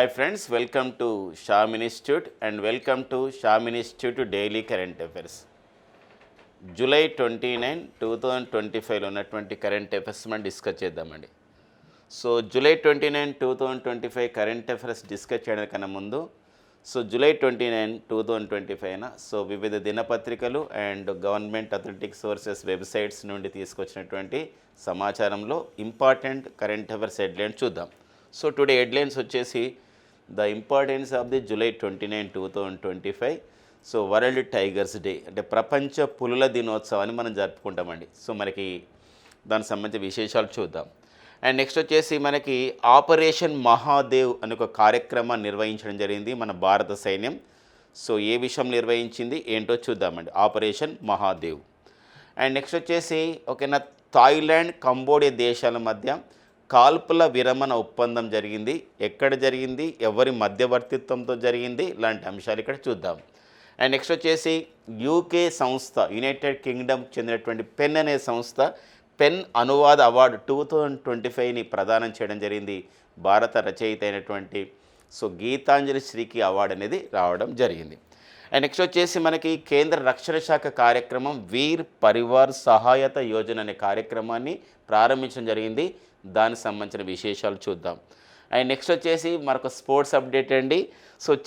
Hi friends, welcome to Sham Institute and welcome to Sham Institute Daily Current Affairs. July 29, 2025లో ఉన్నటువంటి current affairs మనం discuss చేద్దామండి. So July 29, 2025 current affairs discuss చేయడానికన్నా ముందు July 29, 2025 so వివిధ దినపత్రికలు and government authentic sources websites నుండి తీసుకొచ్చినటువంటి సమాచారంలో ఇంపార్టెంట్ కరెంట్ అఫైర్స్ హెడ్లైన్స్ చూద్దాం. సో టుడే హెడ్లైన్స్ వచ్చేసి the importance of the July 29, 2025 so world tigers day అంటే ప్రపంచ పులుల దినోత్సవాన్ని మనం జరుపుకుంటామండి. సో మనకి దానికి సంబంధించిన విశేషాలు చూద్దాం. అండ్ నెక్స్ట్ వచ్చేసి మనకి ఆపరేషన్ మహాదేవ్ అనే ఒక కార్యక్రమాన్ని నిర్వహించడం జరిగింది మన భారత సైన్యం. సో ఏ విషయం నిర్వహించింది ఏంటో చూద్దామండి, ఆపరేషన్ మహాదేవ్. అండ్ నెక్స్ట్ వచ్చేసి ఓకేనా, థాయిలాండ్ కంబోడియా దేశాల మధ్య కాల్పుల విరమణ ఒప్పందం జరిగింది. ఎక్కడ జరిగింది, ఎవరి మధ్యవర్తిత్వంతో జరిగింది, ఇలాంటి అంశాలు ఇక్కడ చూద్దాం. అండ్ నెక్స్ట్ వచ్చేసి యూకే సంస్థ, యునైటెడ్ కింగ్డమ్కి చెందినటువంటి పెన్ అనే సంస్థ పెన్ అనువాద అవార్డు 2025ని ప్రదానం చేయడం జరిగింది. భారత రచయిత అయినటువంటి గీతాంజలి శ్రీకి అవార్డు అనేది రావడం జరిగింది. అండ్ నెక్స్ట్ వచ్చేసి మనకి కేంద్ర రక్షణ శాఖ కార్యక్రమం వీర్ పరివార్ సహాయత యోజన అనే కార్యక్రమాన్ని ప్రారంభించడం జరిగింది. దానికి సంబంధించిన విశేషాలు చూద్దాం. అండ్ నెక్స్ట్ వచ్చేసి మరొక స్పోర్ట్స్ అప్డేట్ అండి.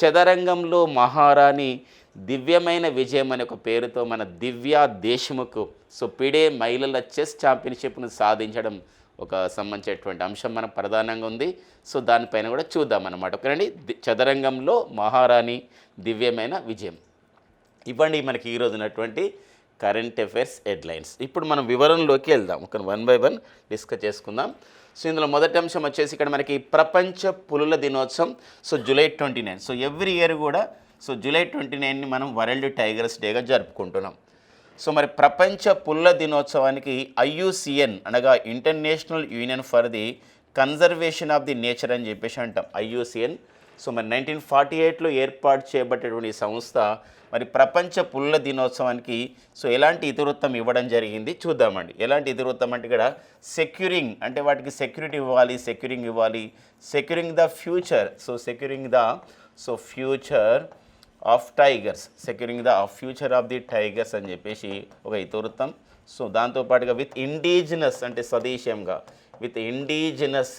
చదరంగంలో మహారాణి దివ్యమైన విజయం అనే ఒక పేరుతో మన దివ్యా దేశ్ముఖ్ పిడే మహిళల చెస్ ఛాంపియన్షిప్ను సాధించడం ఒక సంబంధించినటువంటి అంశం మనకు ప్రధానంగా ఉంది. దానిపైన కూడా చూద్దాం అన్నమాట. ఓకేనండి, చదరంగంలో మహారాణి దివ్యమైన విజయం. ఇవ్వండి మనకి ఈరోజు ఉన్నటువంటి కరెంట్ అఫైర్స్ హెడ్లైన్స్. ఇప్పుడు మనం వివరంలోకి వెళ్దాం, ఒక వన్ బై వన్ డిస్కస్ చేసుకుందాం. ఇందులో మొదటి అంశం వచ్చేసి ఇక్కడ మనకి ప్రపంచ పులుల దినోత్సవం జూలై 29. ఎవ్రీ ఇయర్ కూడా జూలై 29ని మనం వరల్డ్ టైగర్స్ డేగా జరుపుకుంటున్నాం. మరి ప్రపంచ పులుల దినోత్సవానికి IUCN అనగా international union for the conservation of the nature అని చెప్పేసి అంటాం, IUCN. మరి 1948లో ఏర్పాటు చేయబడేటువంటి సంస్థ మరి ప్రపంచ పులుల దినోత్సవానికి ఎలాంటి ఇతివృత్తం ఇవ్వడం జరిగింది చూద్దామండి. ఎలాంటి ఇతివృత్తం అంటే ఇక్కడ సెక్యూరింగ్ అంటే వాటికి సెక్యూరిటీ ఇవ్వాలి, securing the future, securing the future of tigers, securing the future of the tigers అని చెప్పేసి ఒక ఇతివృత్తం. దాంతోపాటుగా విత్ ఇండిజినస్ అంటే స్వదేశంగా, with indigenous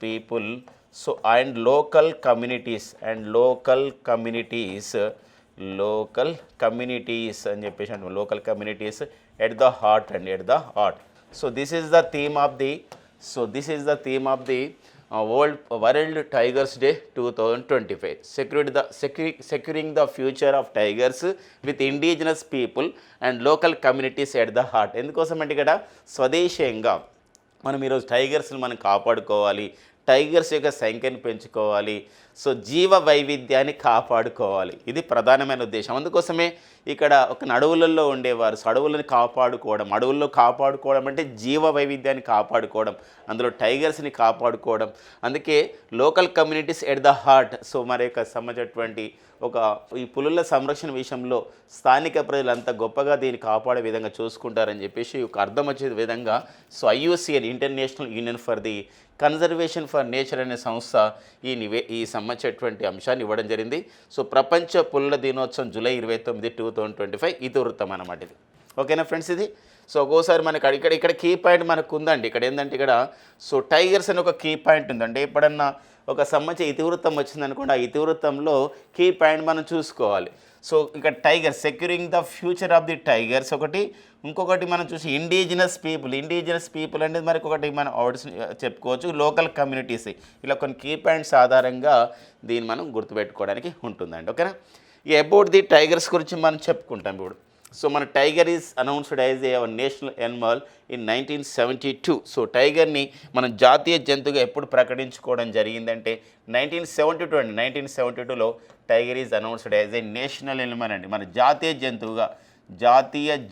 people and local communities అని చెప్పేసి అంటే local communities at the heart. This is the theme of the World Tigers Day 2025. Securing the future of tigers with indigenous people and local communities at the heart. ఎందుకోసం అంటే ఇక్కడ స్వదేశీయంగా మనం ఈరోజు టైగర్స్ని మనం కాపాడుకోవాలి, టైగర్స్ యొక్క సంఖ్యను పెంచుకోవాలి, జీవ వైవిధ్యాన్ని కాపాడుకోవాలి. ఇది ప్రధానమైన ఉద్దేశం. అందుకోసమే ఇక్కడ ఒక అడవులలో ఉండేవారు అడవులను కాపాడుకోవడం అంటే జీవ వైవిధ్యాన్ని కాపాడుకోవడం, అందులో టైగర్స్ని కాపాడుకోవడం. అందుకే local communities at the heart. మరి యొక్క సంబంధించినటువంటి ఈ పులుల సంరక్షణ విషయంలో స్థానిక ప్రజలంతా గొప్పగా దీన్ని కాపాడే విధంగా చూసుకుంటారని చెప్పేసి ఒక అర్థం వచ్చే విధంగా IUCN international union for the conservation for nature అనే సంస్థ ఈ సంబంధించినటువంటి అంశాన్ని ఇవ్వడం జరిగింది. ప్రపంచ పులుల దినోత్సవం జూలై 29, 2025 ఇతివృత్తం అన్నమాట ఇది. ఓకేనా ఫ్రెండ్స్, ఇది ఒక్కోసారి మనకి ఇక్కడ కీ పాయింట్ మనకు ఉందండి. ఇక్కడ ఏంటంటే ఇక్కడ టైగర్స్ అని ఒక కీ పాయింట్ ఉందండి. ఎప్పుడన్నా ఒక సంబంధించిన ఇతివృత్తం వచ్చిందనుకోండి, ఆ ఇతివృత్తంలో కీ పాయింట్ మనం చూసుకోవాలి. ఇక్కడ tiger securing the future of the tigers ఒకటి, ఇంకొకటి మనం చూసి ఇండిజినస్ పీపుల్ అనేది మనకి ఒకటి మనం వర్డ్స్ చెప్పుకోవచ్చు, లోకల్ కమ్యూనిటీస్. ఇలా కొన్ని కీ పాయింట్స్ ఆధారంగా దీన్ని మనం గుర్తుపెట్టుకోవడానికి ఉంటుందండి. ఓకేనా, అబౌట్ ది టైగర్స్ గురించి మనం చెప్పుకుంటాం ఇప్పుడు. మన tiger is announced as a national animal in 1972. టైగర్ని మనం జాతీయ జంతువుగా ఎప్పుడు ప్రకటించుకోవడం జరిగిందంటే 1972 అండి. 1972లో tiger is announced as a national animal అండి, మన జాతీయ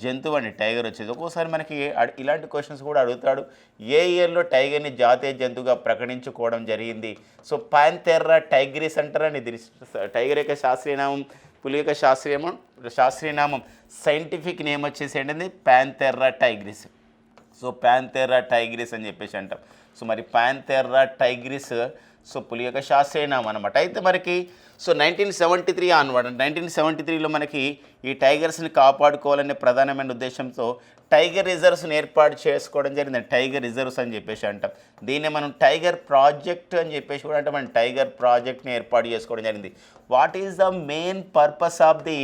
జంతువు అండి టైగర్ వచ్చేది. ఒక్కోసారి మనకి ఇలాంటి క్వశ్చన్స్ కూడా అడుగుతాడు, ఏ ఇయర్లో టైగర్ని జాతీయ జంతువుగా ప్రకటించుకోవడం జరిగింది. పాంథెరా టైగ్రిస్ అంటారని, ఇది టైగర్ యొక్క శాస్త్రీయనామం, పులి యొక్క శాస్త్రీయనామం సైంటిఫిక్ నేమ్ వచ్చేసి ఏంటంటే Panthera Tigris. So Pantera Tigris అని చెప్పేసి అంటాం. సో మరి ప్యాంథెరా టైగ్రిస్ సో పులి యొక్క శాస్త్రీయ నామం అనమాట. అయితే మనకి సో 1973 అనమాట. 1973లో మనకి ఈ టైగర్స్ని కాపాడుకోవాలనే ప్రధానమైన ఉద్దేశంతో టైగర్ రిజర్వ్స్ని ఏర్పాటు చేసుకోవడం జరిగింది. టైగర్ రిజర్వ్స్ అని చెప్పేసి అంటాం. దీన్ని మనం టైగర్ ప్రాజెక్ట్ అని చెప్పేసి కూడా అంటే మనం టైగర్ ప్రాజెక్ట్ని ఏర్పాటు చేసుకోవడం జరిగింది. What is the main purpose of the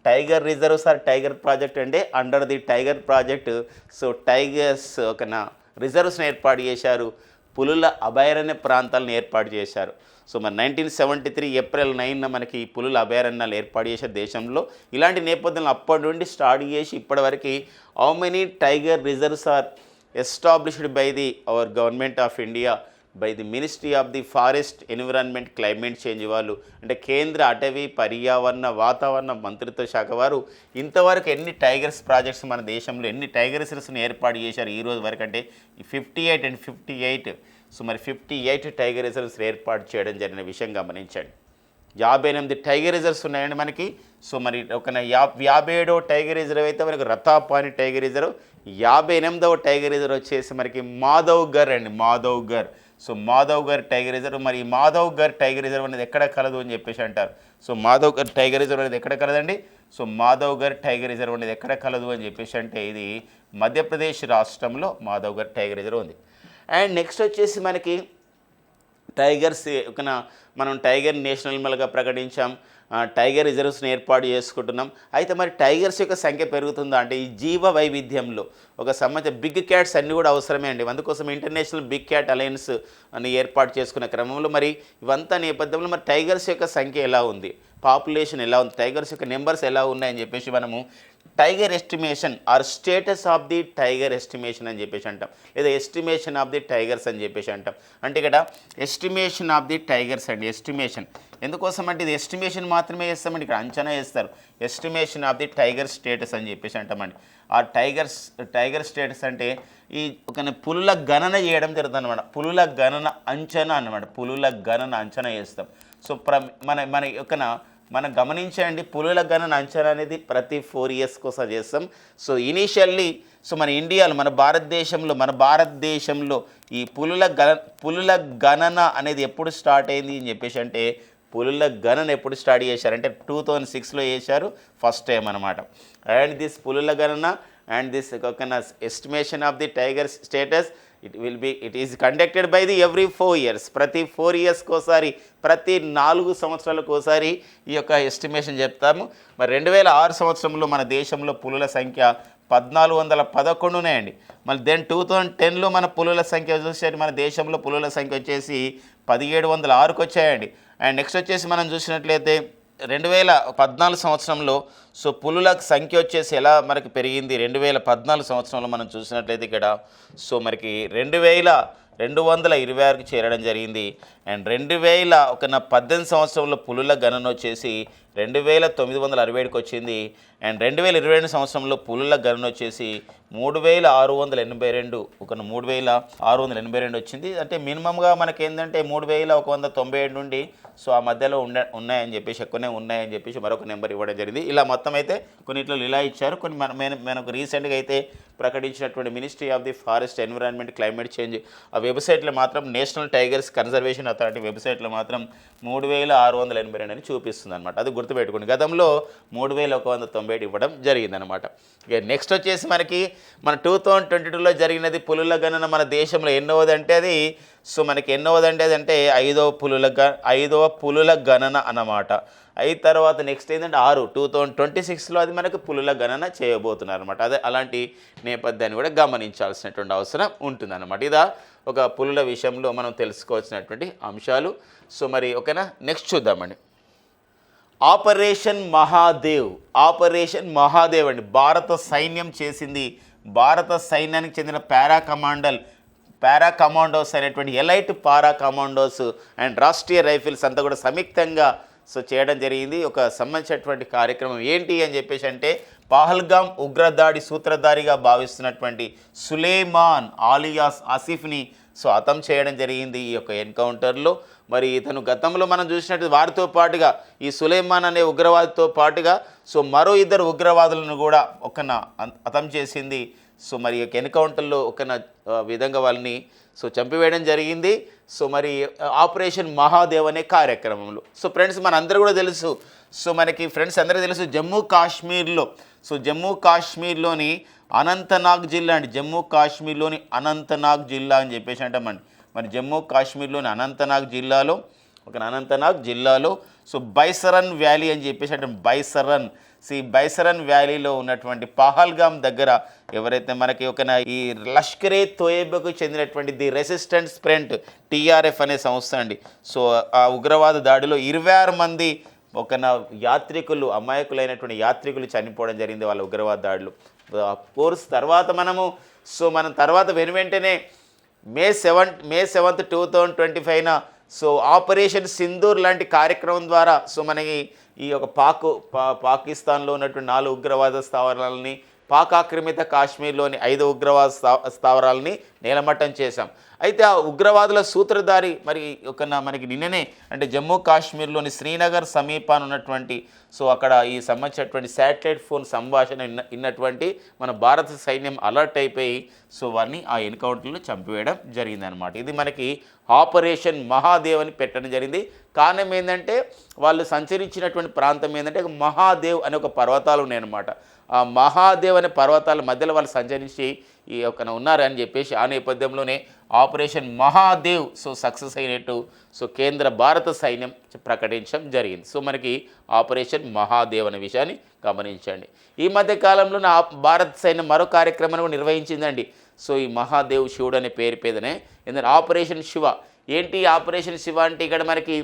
tiger reserves or tiger project అంటే under the tiger project so tigers ఒక రిజర్వ్స్ని ఏర్పాటు చేశారు, పులుల అభయారణ్య ప్రాంతాలను ఏర్పాటు చేశారు. సో మరి 1973 ఏప్రిల్ 9న మనకి పులుల అభయారణ్యాలు ఏర్పాటు చేసే దేశంలో. ఇలాంటి నేపథ్యంలో అప్పటి నుండి స్టార్ట్ చేసి ఇప్పటివరకు how many tiger reserves are established by the our government of India by the ministry of the forest environment climate change వాళ్ళు అంటే కేంద్ర అటవీ పర్యావరణ వాతావరణ మంత్రిత్వ శాఖ వారు ఇంతవరకు ఎన్ని టైగర్స్ ప్రాజెక్ట్స్ మన దేశంలో ఎన్ని టైగర్ రిజర్వ్స్ని ఏర్పాటు చేశారు ఈ రోజు వరకు అంటే 58 అండ్ 58. సో మరి 58 టైగర్ రిజర్వ్స్ ఏర్పాటు చేయడం జరిగిన విషయం గమనించండి. 58 టైగర్ రిజర్వ్స్ ఉన్నాయండి మనకి. సో మరి ఒక 57వ టైగర్ రిజర్వ్ అయితే మనకి రతాపాని టైగర్ రిజర్వ్, 58వ టైగర్ రిజర్వ్ వచ్చేసి మనకి మాధవ్గర్ అండి, Madhavgarh. So Madhavgarh tiger reserve. మరి ఈ మాధవ్గర్ టైగర్ రిజర్వ్ అనేది ఎక్కడ కలదు అని చెప్పేసి అంటారు. సో మాధవ్గర్ టైగర్ రిజర్వ్ అనేది ఎక్కడ కలదండి? సో మాధవ్గర్ టైగర్ రిజర్వ్ అనేది ఎక్కడ కలదు అని చెప్పేసి అంటే ఇది మధ్యప్రదేశ్ రాష్ట్రంలో మాధవ్గర్ టైగర్ రిజర్వ్ ఉంది. అండ్ నెక్స్ట్ వచ్చేసి మనకి టైగర్స్ మనం టైగర్ నేషనల్ అనిమల్గా ప్రకటించాం, టైగర్ రిజర్వ్స్ని ఏర్పాటు చేసుకుంటున్నాం. అయితే మరి టైగర్స్ యొక్క సంఖ్య పెరుగుతుందా అంటే ఈ జీవ వైవిధ్యంలో ఒక సంబంధించిన బిగ్ క్యాట్స్ అన్నీ కూడా అవసరమే అండి. అందుకోసం ఇంటర్నేషనల్ బిగ్ క్యాట్ అలయన్స్ అని ఏర్పాటు చేసుకునే క్రమంలో మరి ఇవంతా నేపథ్యంలో మరి టైగర్స్ యొక్క సంఖ్య ఎలా ఉంది, పాపులేషన్ ఎలా ఉంది, టైగర్స్ యొక్క నెంబర్స్ ఎలా ఉన్నాయని చెప్పేసి మనము tiger estimation are status of the tiger estimation అని చెప్పేసి అంటాం, లేదా ఎస్టిమేషన్ ఆఫ్ ది టైగర్స్ అని చెప్పేసి అంటాం. అంటే ఇక్కడ ఎస్టిమేషన్ ఆఫ్ ది టైగర్స్ అండి. ఎస్టిమేషన్ ఎందుకోసం అంటే ఇది ఎస్టిమేషన్ మాత్రమే చేస్తామండి, ఇక్కడ అంచనా వేస్తారు. Estimation of the tiger status అని చెప్పేసి అంటామండి. ఆ టైగర్ స్టేటస్ అంటే ఈ ఒక పులుల గణన చేయడం జరుగుతుంది అనమాట. పులుల గణన అంచనా అన్నమాట. పులుల గణన అంచనా చేస్తాం. సో మనం గమనించండి, పులుల గణన అంచనా అనేది ప్రతి 4 years కోసం చేస్తాం. సో ఇనీషియల్లీ మన ఇండియాలో మన భారతదేశంలో ఈ పులుల గణన అనేది ఎప్పుడు స్టార్ట్ అయింది అని చెప్పేసి అంటే పులుల గణన ఎప్పుడు స్టార్ట్ చేశారంటే 2006లో చేశారు ఫస్ట్ టైం అనమాట. అండ్ దిస్ పులుల గణన and this estimation of the tiger status it is conducted by the every 4 years. ప్రతి 4 yearsకి ఒకసారి, ప్రతి 4 సంవత్సరాలకు ఒకసారి ఈ యొక్క ఎస్టిమేషన్ చెప్తాము. మరి 2006 సంవత్సరంలో మన దేశంలో పులుల సంఖ్య 1411 ఉన్నాయండి. మళ్ళీ దెన్ 2010లో మన పులుల సంఖ్య చూసేది మన దేశంలో పులుల సంఖ్య వచ్చేసి 1706కి వచ్చాయండి. అండ్ నెక్స్ట్ వచ్చేసి మనం చూసినట్లయితే 2014 సంవత్సరంలో సో పులుల సంఖ్య వచ్చేసి ఎలా మనకి పెరిగింది 2014 సంవత్సరంలో మనం చూసినట్లయితే ఇక్కడ సో మనకి 2226కి చేరడం జరిగింది. అండ్ 2018 సంవత్సరంలో పులుల గణన వచ్చేసి 2967కి వచ్చింది. అండ్ 2022 సంవత్సరంలో పులుల గణన వచ్చేసి 3682 3682 వచ్చింది. అంటే మినిమంగా మనకి ఏంటంటే 3197 నుండి సో ఆ మధ్యలో ఉన్నాయని చెప్పేసి ఎక్కువనే ఉన్నాయని చెప్పేసి మరొక నెంబర్ ఇవ్వడం జరిగింది. ఇలా మొత్తం అయితే కొన్నిట్లో ఇలా ఇచ్చారు. కొన్ని మనకు రీసెంట్గా అయితే ప్రకటించినటువంటి ministry of the forest environment climate change ఆ వెబ్సైట్లో మాత్రం నేషనల్ టైగర్స్ కన్జర్వేషన్ అథారిటీ వెబ్సైట్లో మాత్రం 3682 అని చూపిస్తుంది అనమాట. అది గుర్తుపెట్టుకోండి. గతంలో 3197 ఇవ్వడం జరిగిందనమాట. ఇక నెక్స్ట్ వచ్చేసి మన 2022లో జరిగినది పులుల గణన మన దేశంలో ఎన్నోది అంటే అది సో మనకి ఎన్నోది అంటే అదంటే ఐదవ పులుల గణన అన్నమాట. అయిన తర్వాత నెక్స్ట్ ఏంటంటే 2026లో అది మనకు పులుల గణన చేయబోతున్నారు అనమాట. అదే అలాంటి నేపథ్యాన్ని కూడా గమనించాల్సినటువంటి అవసరం ఉంటుందన్నమాట. ఇదా ఒక పులుల విషయంలో మనం తెలుసుకోవాల్సినటువంటి అంశాలు. సో మరి ఓకేనా, నెక్స్ట్ చూద్దామండి. ఆపరేషన్ మహాదేవ్ అండి భారత సైన్యం చేసింది. భారత సైన్యానికి చెందిన పారా కమాండోస్ అనేటువంటి elite para commandos and Rashtriya rifles అంతా కూడా సంయుక్తంగా సో చేయడం జరిగింది. ఒక సంబంధించినటువంటి కార్యక్రమం ఏంటి అని చెప్పేసి అంటే పహల్గామ్ ఉగ్రదాడి సూత్రధారిగా భావిస్తున్నటువంటి సులేమాన్ ఆలియాస్ ఆసిఫ్ని సో హతం చేయడం జరిగింది ఈ యొక్క ఎన్కౌంటర్లో. మరి ఇతను గతంలో మనం చూసినట్టు వారితో పాటుగా ఈ సులేమాన్ అనే ఉగ్రవాదితో పాటుగా సో మరో 2 ఉగ్రవాదులను కూడా హతం చేసింది సో మరి యొక్క ఎన్కౌంటర్లో ఒక విధంగా వాళ్ళని సో చంపివేయడం జరిగింది. సో మరి ఆపరేషన్ మహాదేవ్ అనే కార్యక్రమంలో. సో ఫ్రెండ్స్ మనందరూ కూడా తెలుసు, సో మనకి ఫ్రెండ్స్ అందరూ తెలుసు జమ్మూ కాశ్మీర్లో, సో జమ్మూ కాశ్మీర్లోని అనంతనాగ్ జిల్లా అండి, జమ్మూ కాశ్మీర్లోని అనంతనాగ్ జిల్లా అని చెప్పేసి అంటామండి. మరి జమ్మూ కాశ్మీర్లోని అనంతనాగ్ జిల్లాలో సో బైసరన్ వ్యాలీ అని చెప్పేసి అంటే బైసరన్ వ్యాలీలో ఉన్నటువంటి పహల్గామ్ దగ్గర ఎవరైతే మనకి ఒక ఈ లష్కరే తోయబాకు చెందినటువంటి ది రెసిస్టెన్స్ ఫ్రంట్ TRF అనే సంస్థ అండి. సో ఆ ఉగ్రవాద దాడిలో 26 మంది యాత్రికులు, అమాయకులైనటువంటి యాత్రికులు చనిపోవడం జరిగింది వాళ్ళ ఉగ్రవాద దాడులు. కోర్స్ తర్వాత మనం తర్వాత వెంటనే మే 7th 2025న సో ఆపరేషన్ సింధూర్ లాంటి కార్యక్రమం ద్వారా సో మనకి ఈ యొక్క పాకిస్తాన్లో ఉన్నటువంటి 4 ఉగ్రవాద స్థావరాలని, పాక్ ఆక్రమిత కాశ్మీర్లోని 5 ఉగ్రవాద స్థావరాలని నేలమట్టం చేశాం. అయితే ఆ ఉగ్రవాదుల సూత్రధారి మనకి నిన్ననే అంటే జమ్మూ కాశ్మీర్లోని శ్రీనగర్ సమీపాన ఉన్నటువంటి సో అక్కడ ఈ సంబంధించినటువంటి శాటిలైట్ ఫోన్ సంభాషణ విన్నటువంటి మన భారత సైన్యం అలర్ట్ అయిపోయి సో వారిని ఆ ఎన్కౌంటర్లో చంపివేయడం జరిగిందనమాట. ఇది మనకి ఆపరేషన్ మహాదేవ్ అని పెట్టడం జరిగింది. కారణం ఏంటంటే వాళ్ళు సంచరించినటువంటి ప్రాంతం ఏంటంటే మహాదేవ్ అనే ఒక పర్వతాలు ఉన్నాయన్నమాట. ఆ మహాదేవ్ అనే పర్వతాల మధ్యలో వాళ్ళు సంచరించి ఈ ఉన్నారని చెప్పేసి ఆ నేపథ్యంలోనే ఆపరేషన్ మహాదేవ్ సో సక్సెస్ అయినట్టు సో కేంద్ర భారత సైన్యం ప్రకటించడం జరిగింది. సో మనకి ఆపరేషన్ మహాదేవ్ అనే విషయాన్ని గమనించండి. ఈ మధ్య కాలంలో భారత సైన్యం మరో కార్యక్రమాన్ని నిర్వహించిందండి. సో ఈ మహాదేవ్ శివుడు అనే పేరు పేదనే ఎందుకంటే ఆపరేషన్ శివ. ఏంటి ఆపరేషన్ శివ అంటే ఇక్కడ మనకి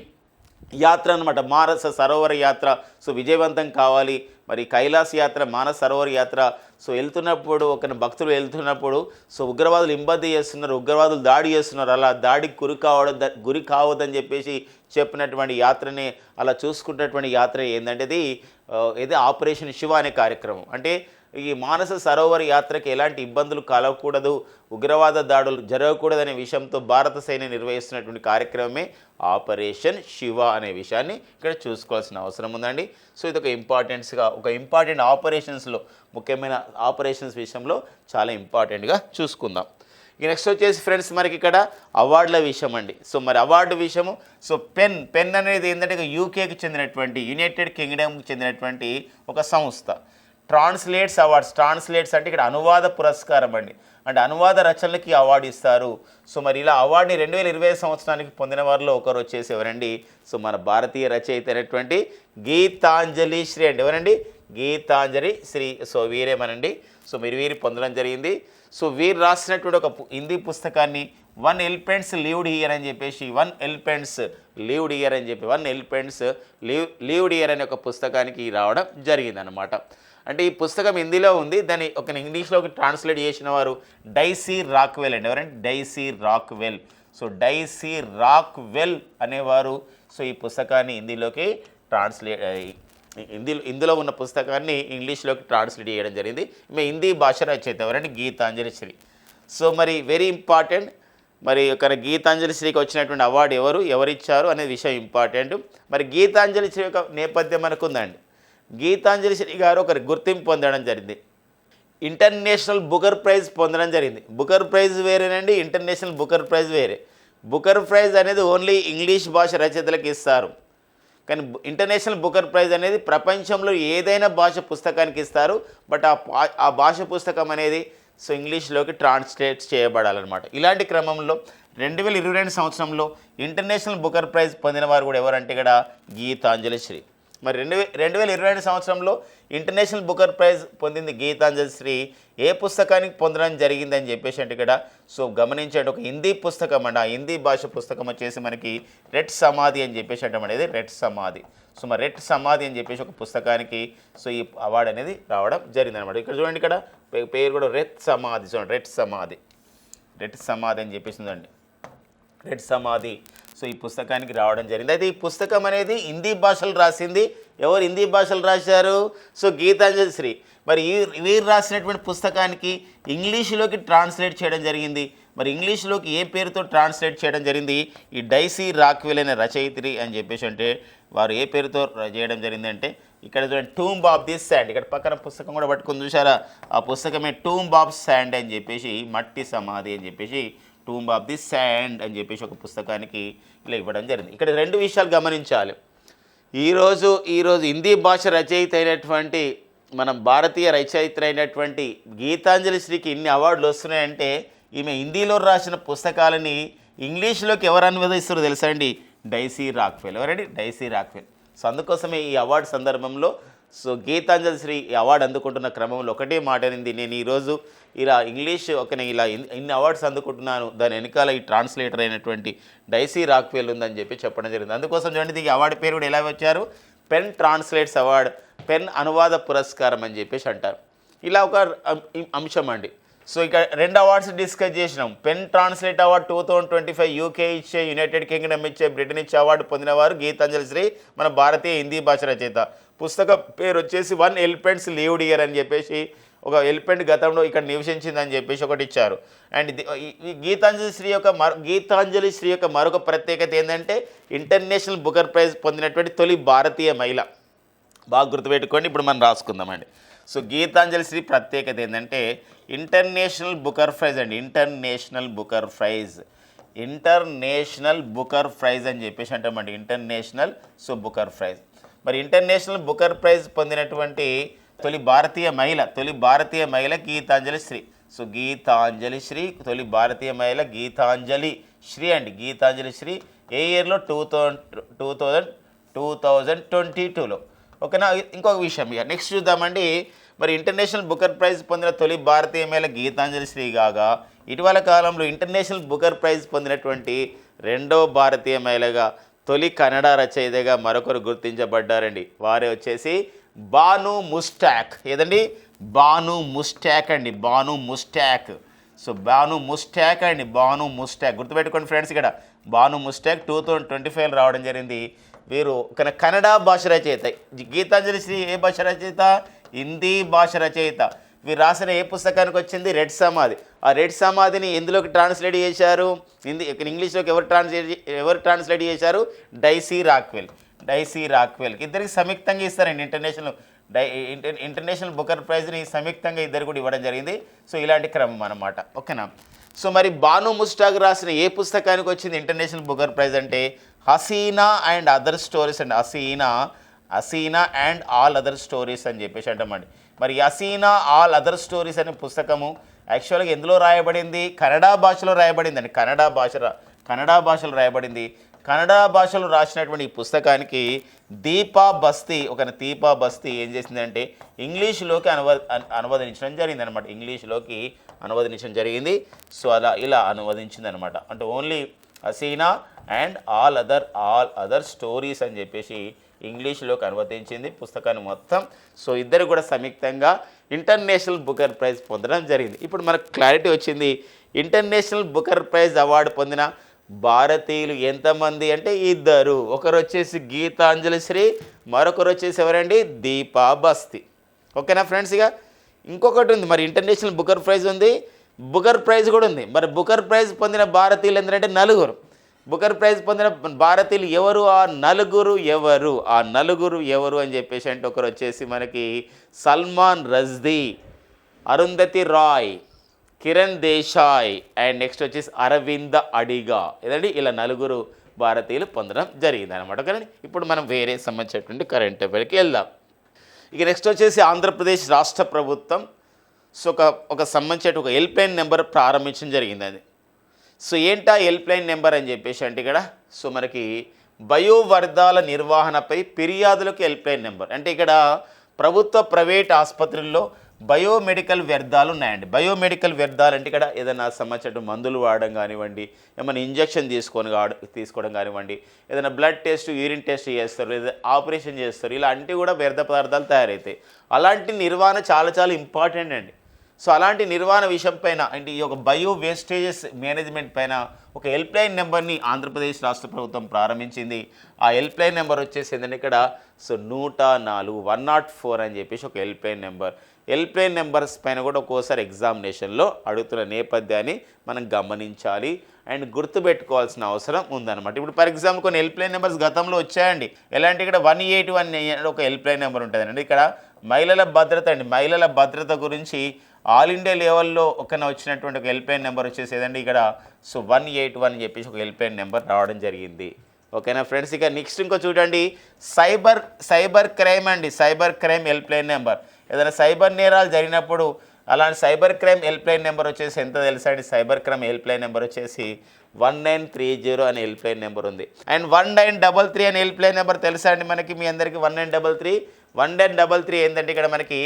యాత్ర అనమాట, మానస సరోవర యాత్ర సో విజయవంతం కావాలి. మరి కైలాస్ యాత్ర, మానస సరోవర యాత్ర సో వెళ్తున్నప్పుడు భక్తులు వెళ్తున్నప్పుడు సో ఉగ్రవాదులు ఇబ్బంది చేస్తున్నారు, ఉగ్రవాదులు దాడి చేస్తున్నారు, అలా దాడికి గురి కావద్దని చెప్పేసి చెప్పినటువంటి యాత్రని అలా చూసుకున్నటువంటి యాత్ర ఏంటంటే ఇది ఆపరేషన్ శివ అనే కార్యక్రమం. అంటే ఈ మానస సరోవర్ యాత్రకి ఎలాంటి ఇబ్బందులు కలగకూడదు, ఉగ్రవాద దాడులు జరగకూడదనే విషయంతో భారత సైన్యం నిర్వహిస్తున్నటువంటి కార్యక్రమమే ఆపరేషన్ శివ అనే విషయాన్ని ఇక్కడ చూసుకోవాల్సిన అవసరం ఉందండి. సో ఇది ఒక ఇంపార్టెంట్ ఆపరేషన్స్లో, ముఖ్యమైన ఆపరేషన్స్ విషయంలో చాలా ఇంపార్టెంట్గా చూసుకుందాం. ఇక నెక్స్ట్ వచ్చేసి ఫ్రెండ్స్ మనకి ఇక్కడ అవార్డుల విషయం అండి. సో మరి అవార్డు విషయము సో పెన్ అనేది ఏంటంటే యూకేకి చెందినటువంటి, యునైటెడ్ కింగ్డమ్కి చెందినటువంటి ఒక సంస్థ. ట్రాన్స్లేట్స్ అంటే ఇక్కడ అనువాద పురస్కారం అండి, అంటే అనువాద రచనలకి అవార్డు ఇస్తారు. సో మరి ఇలా అవార్డుని 2020 సంవత్సరానికి పొందిన వారిలో ఒకరు వచ్చేసి ఎవరండి, సో మన భారతీయ రచయిత అయినటువంటి గీతాంజలి శ్రీ అండి. ఎవరండి? గీతాంజలి శ్రీ. సో వీరేమనండి, సో వీరు పొందడం జరిగింది. సో వీరు రాసినటువంటి ఒక హిందీ పుస్తకాన్ని 1 ఎలిఫెంట్స్ లీవ్డ్ హియర్ అని చెప్పేసి 1 ఎలిఫెంట్స్ లీవ్డ్ హియర్ అనే ఒక పుస్తకానికి రావడం జరిగిందనమాట. అంటే ఈ పుస్తకం హిందీలో ఉంది, దాన్ని ఒక ఇంగ్లీష్లోకి ట్రాన్స్లేట్ చేసిన వారు డైసీ రాక్వెల్ అండి. ఎవరంటే Daisy Rockwell. So Daisy Rockwell అనేవారు సో ఈ పుస్తకాన్ని హిందీలోకి ఇందులో ఉన్న పుస్తకాన్ని ఇంగ్లీష్లోకి ట్రాన్స్లేట్ చేయడం జరిగింది. ఈమె హిందీ భాష రచయిత. ఎవరంటే గీతాంజలి శ్రీ. సో మరి వెరీ ఇంపార్టెంట్, మరి ఒక గీతాంజలి శ్రీకి వచ్చినటువంటి అవార్డు ఎవరిచ్చారు అనే విషయం ఇంపార్టెంట్. మరి గీతాంజలి శ్రీ యొక్క నేపథ్యం మనకు ఉందండి. గీతాంజలి శ్రీ గారు ఒక గుర్తింపు పొందడం జరిగింది, ఇంటర్నేషనల్ బుకర్ ప్రైజ్ పొందడం జరిగింది. బుకర్ ప్రైజ్ వేరేనండి, ఇంటర్నేషనల్ బుకర్ ప్రైజ్ వేరే. బుకర్ ప్రైజ్ అనేది ఓన్లీ ఇంగ్లీష్ భాష రచయితలకు ఇస్తారు, కానీ ఇంటర్నేషనల్ బుకర్ ప్రైజ్ అనేది ప్రపంచంలో ఏదైనా భాష పుస్తకానికి ఇస్తారు. బట్ ఆ భాష పుస్తకం అనేది సో ఇంగ్లీష్లోకి ట్రాన్స్లేట్ చేయబడాలన్నమాట. ఇలాంటి క్రమంలో 2022 సంవత్సరంలో ఇంటర్నేషనల్ బుకర్ ప్రైజ్ పొందిన వారు కూడా ఎవరంటే ఇక్కడ గీతాంజలి శ్రీ. మరి 2022 సంవత్సరంలో ఇంటర్నేషనల్ బుకర్ ప్రైజ్ పొందింది గీతాంజలి శ్రీ. ఏ పుస్తకానికి పొందడం జరిగిందని చెప్పేసి అంటే ఇక్కడ సో గమనించండి, ఒక హిందీ పుస్తకం అండి. ఆ హిందీ భాష పుస్తకం వచ్చేసి మనకి రెడ్ సమాధి అని చెప్పేసి అంటే అనేది రెడ్ సమాధి. సో మరి రెడ్ సమాధి అని చెప్పేసి ఒక పుస్తకానికి సో ఈ అవార్డు అనేది రావడం జరిగింది అనమాట. ఇక్కడ చూడండి, ఇక్కడ పేరు కూడా రెడ్ సమాధి. చూడండి, రెడ్ సమాధి అని చెప్పేసి ఉందండి, రెడ్ సమాధి. సో ఈ పుస్తకానికి రావడం జరిగింది. అయితే ఈ పుస్తకం అనేది హిందీ భాషలు రాసింది. ఎవరు హిందీ భాషలు రాశారు? సో గీతాంజలి శ్రీ. మరి వీరు రాసినటువంటి పుస్తకానికి ఇంగ్లీష్లోకి ట్రాన్స్లేట్ చేయడం జరిగింది. మరి ఇంగ్లీష్లోకి ఏ పేరుతో ట్రాన్స్లేట్ చేయడం జరిగింది? ఈ డైసీ రాక్వెల్ అనే రచయిత్రి అని చెప్పేసి అంటే వారు ఏ పేరుతో చేయడం జరిగింది అంటే ఇక్కడ చూడండి టూంబ్ ఆఫ్ ది శాండ్, ఇక్కడ పక్కన పుస్తకం కూడా పట్టుకొని చూసారా, ఆ పుస్తకమే టూంబ్ ఆఫ్ శాండ్ అని చెప్పేసి, మట్టి సమాధి అని చెప్పేసి టూంబ్ ఆఫ్ ది శాండ్ అని చెప్పేసి ఒక పుస్తకానికి ఇలా ఇవ్వడం జరిగింది. ఇక్కడ రెండు విషయాలు గమనించాలి. ఈరోజు హిందీ భాష రచయిత అయినటువంటి మనం భారతీయ రచయిత అయినటువంటి గీతాంజలి శ్రీకి ఇన్ని అవార్డులు వస్తున్నాయంటే ఈమె హిందీలో రాసిన పుస్తకాలని ఇంగ్లీష్లోకి ఎవరు అనువదిస్తారో తెలుసా అండి? Daisy Rockwell. ఎవరండి? Daisy Rockwell. సో అందుకోసమే ఈ అవార్డు సందర్భంలో గీతాంజలి శ్రీ ఈ అవార్డు అందుకుంటున్న క్రమంలో ఒకటే మాట అనింది, నేను ఈరోజు ఇలా ఇంగ్లీష్ ఇలా ఇన్ని అవార్డ్స్ అందుకుంటున్నాను, దాని వెనకాల ఈ ట్రాన్స్లేటర్ అయినటువంటి డైసీ రాక్వెల్ ఉందని చెప్పడం జరిగింది. అందుకోసం చూడండి, ఈ అవార్డు పేరు కూడా ఎలా వచ్చారు? పెన్ ట్రాన్స్లేట్స్ అవార్డ్, పెన్ అనువాద పురస్కారం అని చెప్పేసి అంటారు. ఇలా ఒక అంశం అండి. సో ఇక 2 అవార్డ్స్ డిస్కస్ చేసినాం. పెన్ ట్రాన్స్లేట్ అవార్డ్ 2025 యూకే ఇచ్చే, యునైటెడ్ కింగ్డమ్ ఇచ్చే, బ్రిటన్ ఇచ్చే అవార్డు పొందినవారు గీతాంజలి శ్రీ, మన భారతీయ హిందీ భాష రచయిత. పుస్తక పేరు వచ్చేసి 1 ఎలిఫెంట్స్ లీవ్డ్ ఇయర్ అని చెప్పేసి, ఒక ఎలిఫెంట్ గతంలో ఇక్కడ నివసించిందని చెప్పేసి ఒకటి ఇచ్చారు. అండ్ ఈ గీతాంజలి శ్రీ యొక్క మరొక ప్రత్యేకత ఏంటంటే ఇంటర్నేషనల్ బుకర్ ప్రైజ్ పొందినటువంటి తొలి భారతీయ మహిళ. బాగా గుర్తుపెట్టుకోండి, ఇప్పుడు మనం రాసుకుందామండి. సో గీతాంజలి శ్రీ ప్రత్యేకత ఏంటంటే ఇంటర్నేషనల్ బుకర్ ప్రైజ్ అండి. ఇంటర్నేషనల్ బుకర్ ప్రైజ్ అని చెప్పేసి అంటామండి. International Booker prize. మరి ఇంటర్నేషనల్ బుకర్ ప్రైజ్ పొందినటువంటి తొలి భారతీయ మహిళ గీతాంజలి శ్రీ. సో గీతాంజలి శ్రీ తొలి భారతీయ మహిళ గీతాంజలి శ్రీ అండి. గీతాంజలి శ్రీ ఏ ఇయర్లో? 2022లో. ఓకేనా? ఇంకొక విషయం ఇక నెక్స్ట్ చూద్దామండి. మరి ఇంటర్నేషనల్ బుకర్ ప్రైజ్ పొందిన తొలి భారతీయ మహిళ గీతాంజలి శ్రీ కాగా, ఇటీవల కాలంలో ఇంటర్నేషనల్ బుకర్ ప్రైజ్ పొందినటువంటి 2వ భారతీయ మహిళగా, తొలి కన్నడ రచయితగా మరొకరు గుర్తించబడ్డారండి. వారే వచ్చేసి బాను ముస్టాక్. ఏదండి? బాను ముస్టాక్ అండి. బాను ముస్టాక్. సో బాను ముస్టాక్ అండి. బాను ముస్టాక్ గుర్తుపెట్టుకోండి ఫ్రెండ్స్. ఇక్కడ బాను ముస్టాక్ 2025లో రావడం జరిగింది. వీరు కన్నడ భాష రచయిత. గీతాంజలి శ్రీ ఏ భాష రచయిత? హిందీ భాష రచయిత. వీరు రాసిన ఏ పుస్తకానికి వచ్చింది? రెడ్ సమాధి. ఆ రెడ్ సమాధిని ఎందులోకి ట్రాన్స్లేట్ చేశారు? ఇంగ్లీష్లోకి ఎవరు ట్రాన్స్లేట్ చేశారు? Daisy Rockwell. ఇద్దరికి సంయుక్తంగా ఇస్తారండి ఇంటర్నేషనల్ బుకర్ ప్రైజ్ని సంయుక్తంగా ఇద్దరు కూడా ఇవ్వడం జరిగింది. సో ఇలాంటి క్రమం అన్నమాట. ఓకేనా? సో మరి బాను ముస్టాక్ రాసిన ఏ పుస్తకానికి వచ్చింది ఇంటర్నేషనల్ బుకర్ ప్రైజ్ అంటే హసీనా అండ్ అదర్ స్టోరీస్ అండి. Haseena and all other stories అని చెప్పేసి అంటామండి. మరి హసీనా ఆల్ అదర్ స్టోరీస్ అనే పుస్తకము యాక్చువల్గా ఎందులో రాయబడింది? కన్నడ భాషలో రాయబడింది అండి. కన్నడ భాషలో రాయబడింది. కన్నడ భాషలో రాసినటువంటి ఈ పుస్తకానికి దీపా బస్తీ ఏం చేసిందంటే ఇంగ్లీష్లోకి అనువదించడం జరిగింది అనమాట. ఇంగ్లీష్లోకి అనువదించడం జరిగింది. సో ఇలా అనువదించింది అనమాట. అంటే only Haseena and all other stories అని చెప్పేసి ఇంగ్లీష్లోకి అనువదించింది పుస్తకాన్ని మొత్తం. సో ఇద్దరు కూడా సంయుక్తంగా ఇంటర్నేషనల్ బుకర్ ప్రైజ్ పొందడం జరిగింది. ఇప్పుడు మనకు క్లారిటీ వచ్చింది. ఇంటర్నేషనల్ బుకర్ ప్రైజ్ అవార్డు పొందిన భారతీయులు ఎంతమంది అంటే ఇద్దరు. ఒకరు వచ్చేసి గీతాంజలి శ్రీ, మరొకరు వచ్చేసి ఎవరండి? దీపా బస్తీ. ఓకేనా ఫ్రెండ్స్? ఇక ఇంకొకటి ఉంది, మరి ఇంటర్నేషనల్ బుకర్ ప్రైజ్ ఉంది, బుకర్ ప్రైజ్ కూడా ఉంది. మరి బుకర్ ప్రైజ్ పొందిన భారతీయులు ఎందుకంటే 4. బుకర్ ప్రైజ్ పొందిన భారతీయులు ఎవరు? ఆ నలుగురు ఎవరు అని చెప్పేసి అంటే ఒకరు వచ్చేసి మనకి సల్మాన్ రజ్దీ, అరుంధతి రాయ్, కిరణ్ దేశాయ్ అండ్ నెక్స్ట్ వచ్చేసి అరవింద అడిగా. ఏదండి? ఇలా 4 భారతీయులు పొందడం జరిగింది అనమాట. కానీ ఇప్పుడు మనం వేరే సంబంధించినటువంటి కరెంట్ అఫైర్కి వెళ్దాం. ఇక నెక్స్ట్ వచ్చేసి ఆంధ్రప్రదేశ్ రాష్ట్ర ప్రభుత్వం ఒక సంబంధించిన ఒక హెల్ప్లైన్ నెంబర్ ప్రారంభించడం జరిగింది. అది సో ఏంటా హెల్ప్లైన్ నెంబర్ అని చెప్పేసి అంటే ఇక్కడ సో మనకి బయోవర్ధాల నిర్వహణపై ఫిర్యాదులకు హెల్ప్లైన్ నెంబర్. అంటే ఇక్కడ ప్రభుత్వ ప్రైవేట్ ఆసుపత్రుల్లో బయోమెడికల్ వ్యర్థాలు ఉన్నాయండి. బయోమెడికల్ వ్యర్థాలు అంటే ఇక్కడ ఏదైనా సంబంధించిన మందులు వాడడం కానివ్వండి, ఏమైనా ఇంజక్షన్ తీసుకోవడం కానివ్వండి, ఏదైనా బ్లడ్ టెస్ట్, యూరిన్ టెస్ట్ చేస్తారు, లేదా ఆపరేషన్ చేస్తారు, ఇలాంటివి కూడా వ్యర్థ పదార్థాలు తయారవుతాయి. అలాంటి నిర్వహణ చాలా ఇంపార్టెంట్ అండి. సో అలాంటి నిర్వహణ విషయం పైన అంటే ఈ యొక్క బయో వేస్టేజెస్ మేనేజ్మెంట్ పైన ఒక హెల్ప్ లైన్ నెంబర్ని ఆంధ్రప్రదేశ్ రాష్ట్ర ప్రభుత్వం ప్రారంభించింది. ఆ హెల్ప్ లైన్ నెంబర్ వచ్చేసి ఏంటంటే ఇక్కడ సో 104 104 అని చెప్పేసి ఒక help line number. Help line numbers పైన కూడా ఒక్కోసారి ఎగ్జామినేషన్లో అడుగుతున్న నేపథ్యాన్ని మనం గమనించాలి అండ్ గుర్తుపెట్టుకోవాల్సిన అవసరం ఉందన్నమాట. ఇప్పుడు ఫర్ ఎగ్జాంపుల్ కొన్ని హెల్ప్ లైన్ నెంబర్స్ గతంలో వచ్చాయండి. ఎలాంటి ఇక్కడ 181 ఒక హెల్ప్ లైన్ నెంబర్ ఉంటుందండి. ఇక్కడ మహిళల భద్రత అండి, మహిళల భద్రత గురించి ఆల్ ఇండియా లెవెల్లో వచ్చినటువంటి ఒక హెల్ప్ లైన్ నెంబర్ వచ్చేసి ఏదండి ఇక్కడ సో 181 అని చెప్పేసి ఒక హెల్ప్ లైన్ నెంబర్ రావడం జరిగింది. ఓకేనా ఫ్రెండ్స్. ఇక నెక్స్ట్ ఇంకో చూడండి, సైబర్ క్రైమ్ అండి, cyber crime help line number. ఏదైనా సైబర్ నేరాలు జరిగినప్పుడు అలాంటి cyber crime help line number వచ్చేసి ఎంత తెలుసా అండి? Cyber crime help line number వచ్చేసి 1930 అనే హెల్ప్ లైన్ నెంబర్ ఉంది. అండ్ 1933 అనే హెల్ప్ లైన్ నెంబర్ తెలుసా అండి మనకి మీ అందరికీ? 1933 ఏంటంటే ఇక్కడ మనకి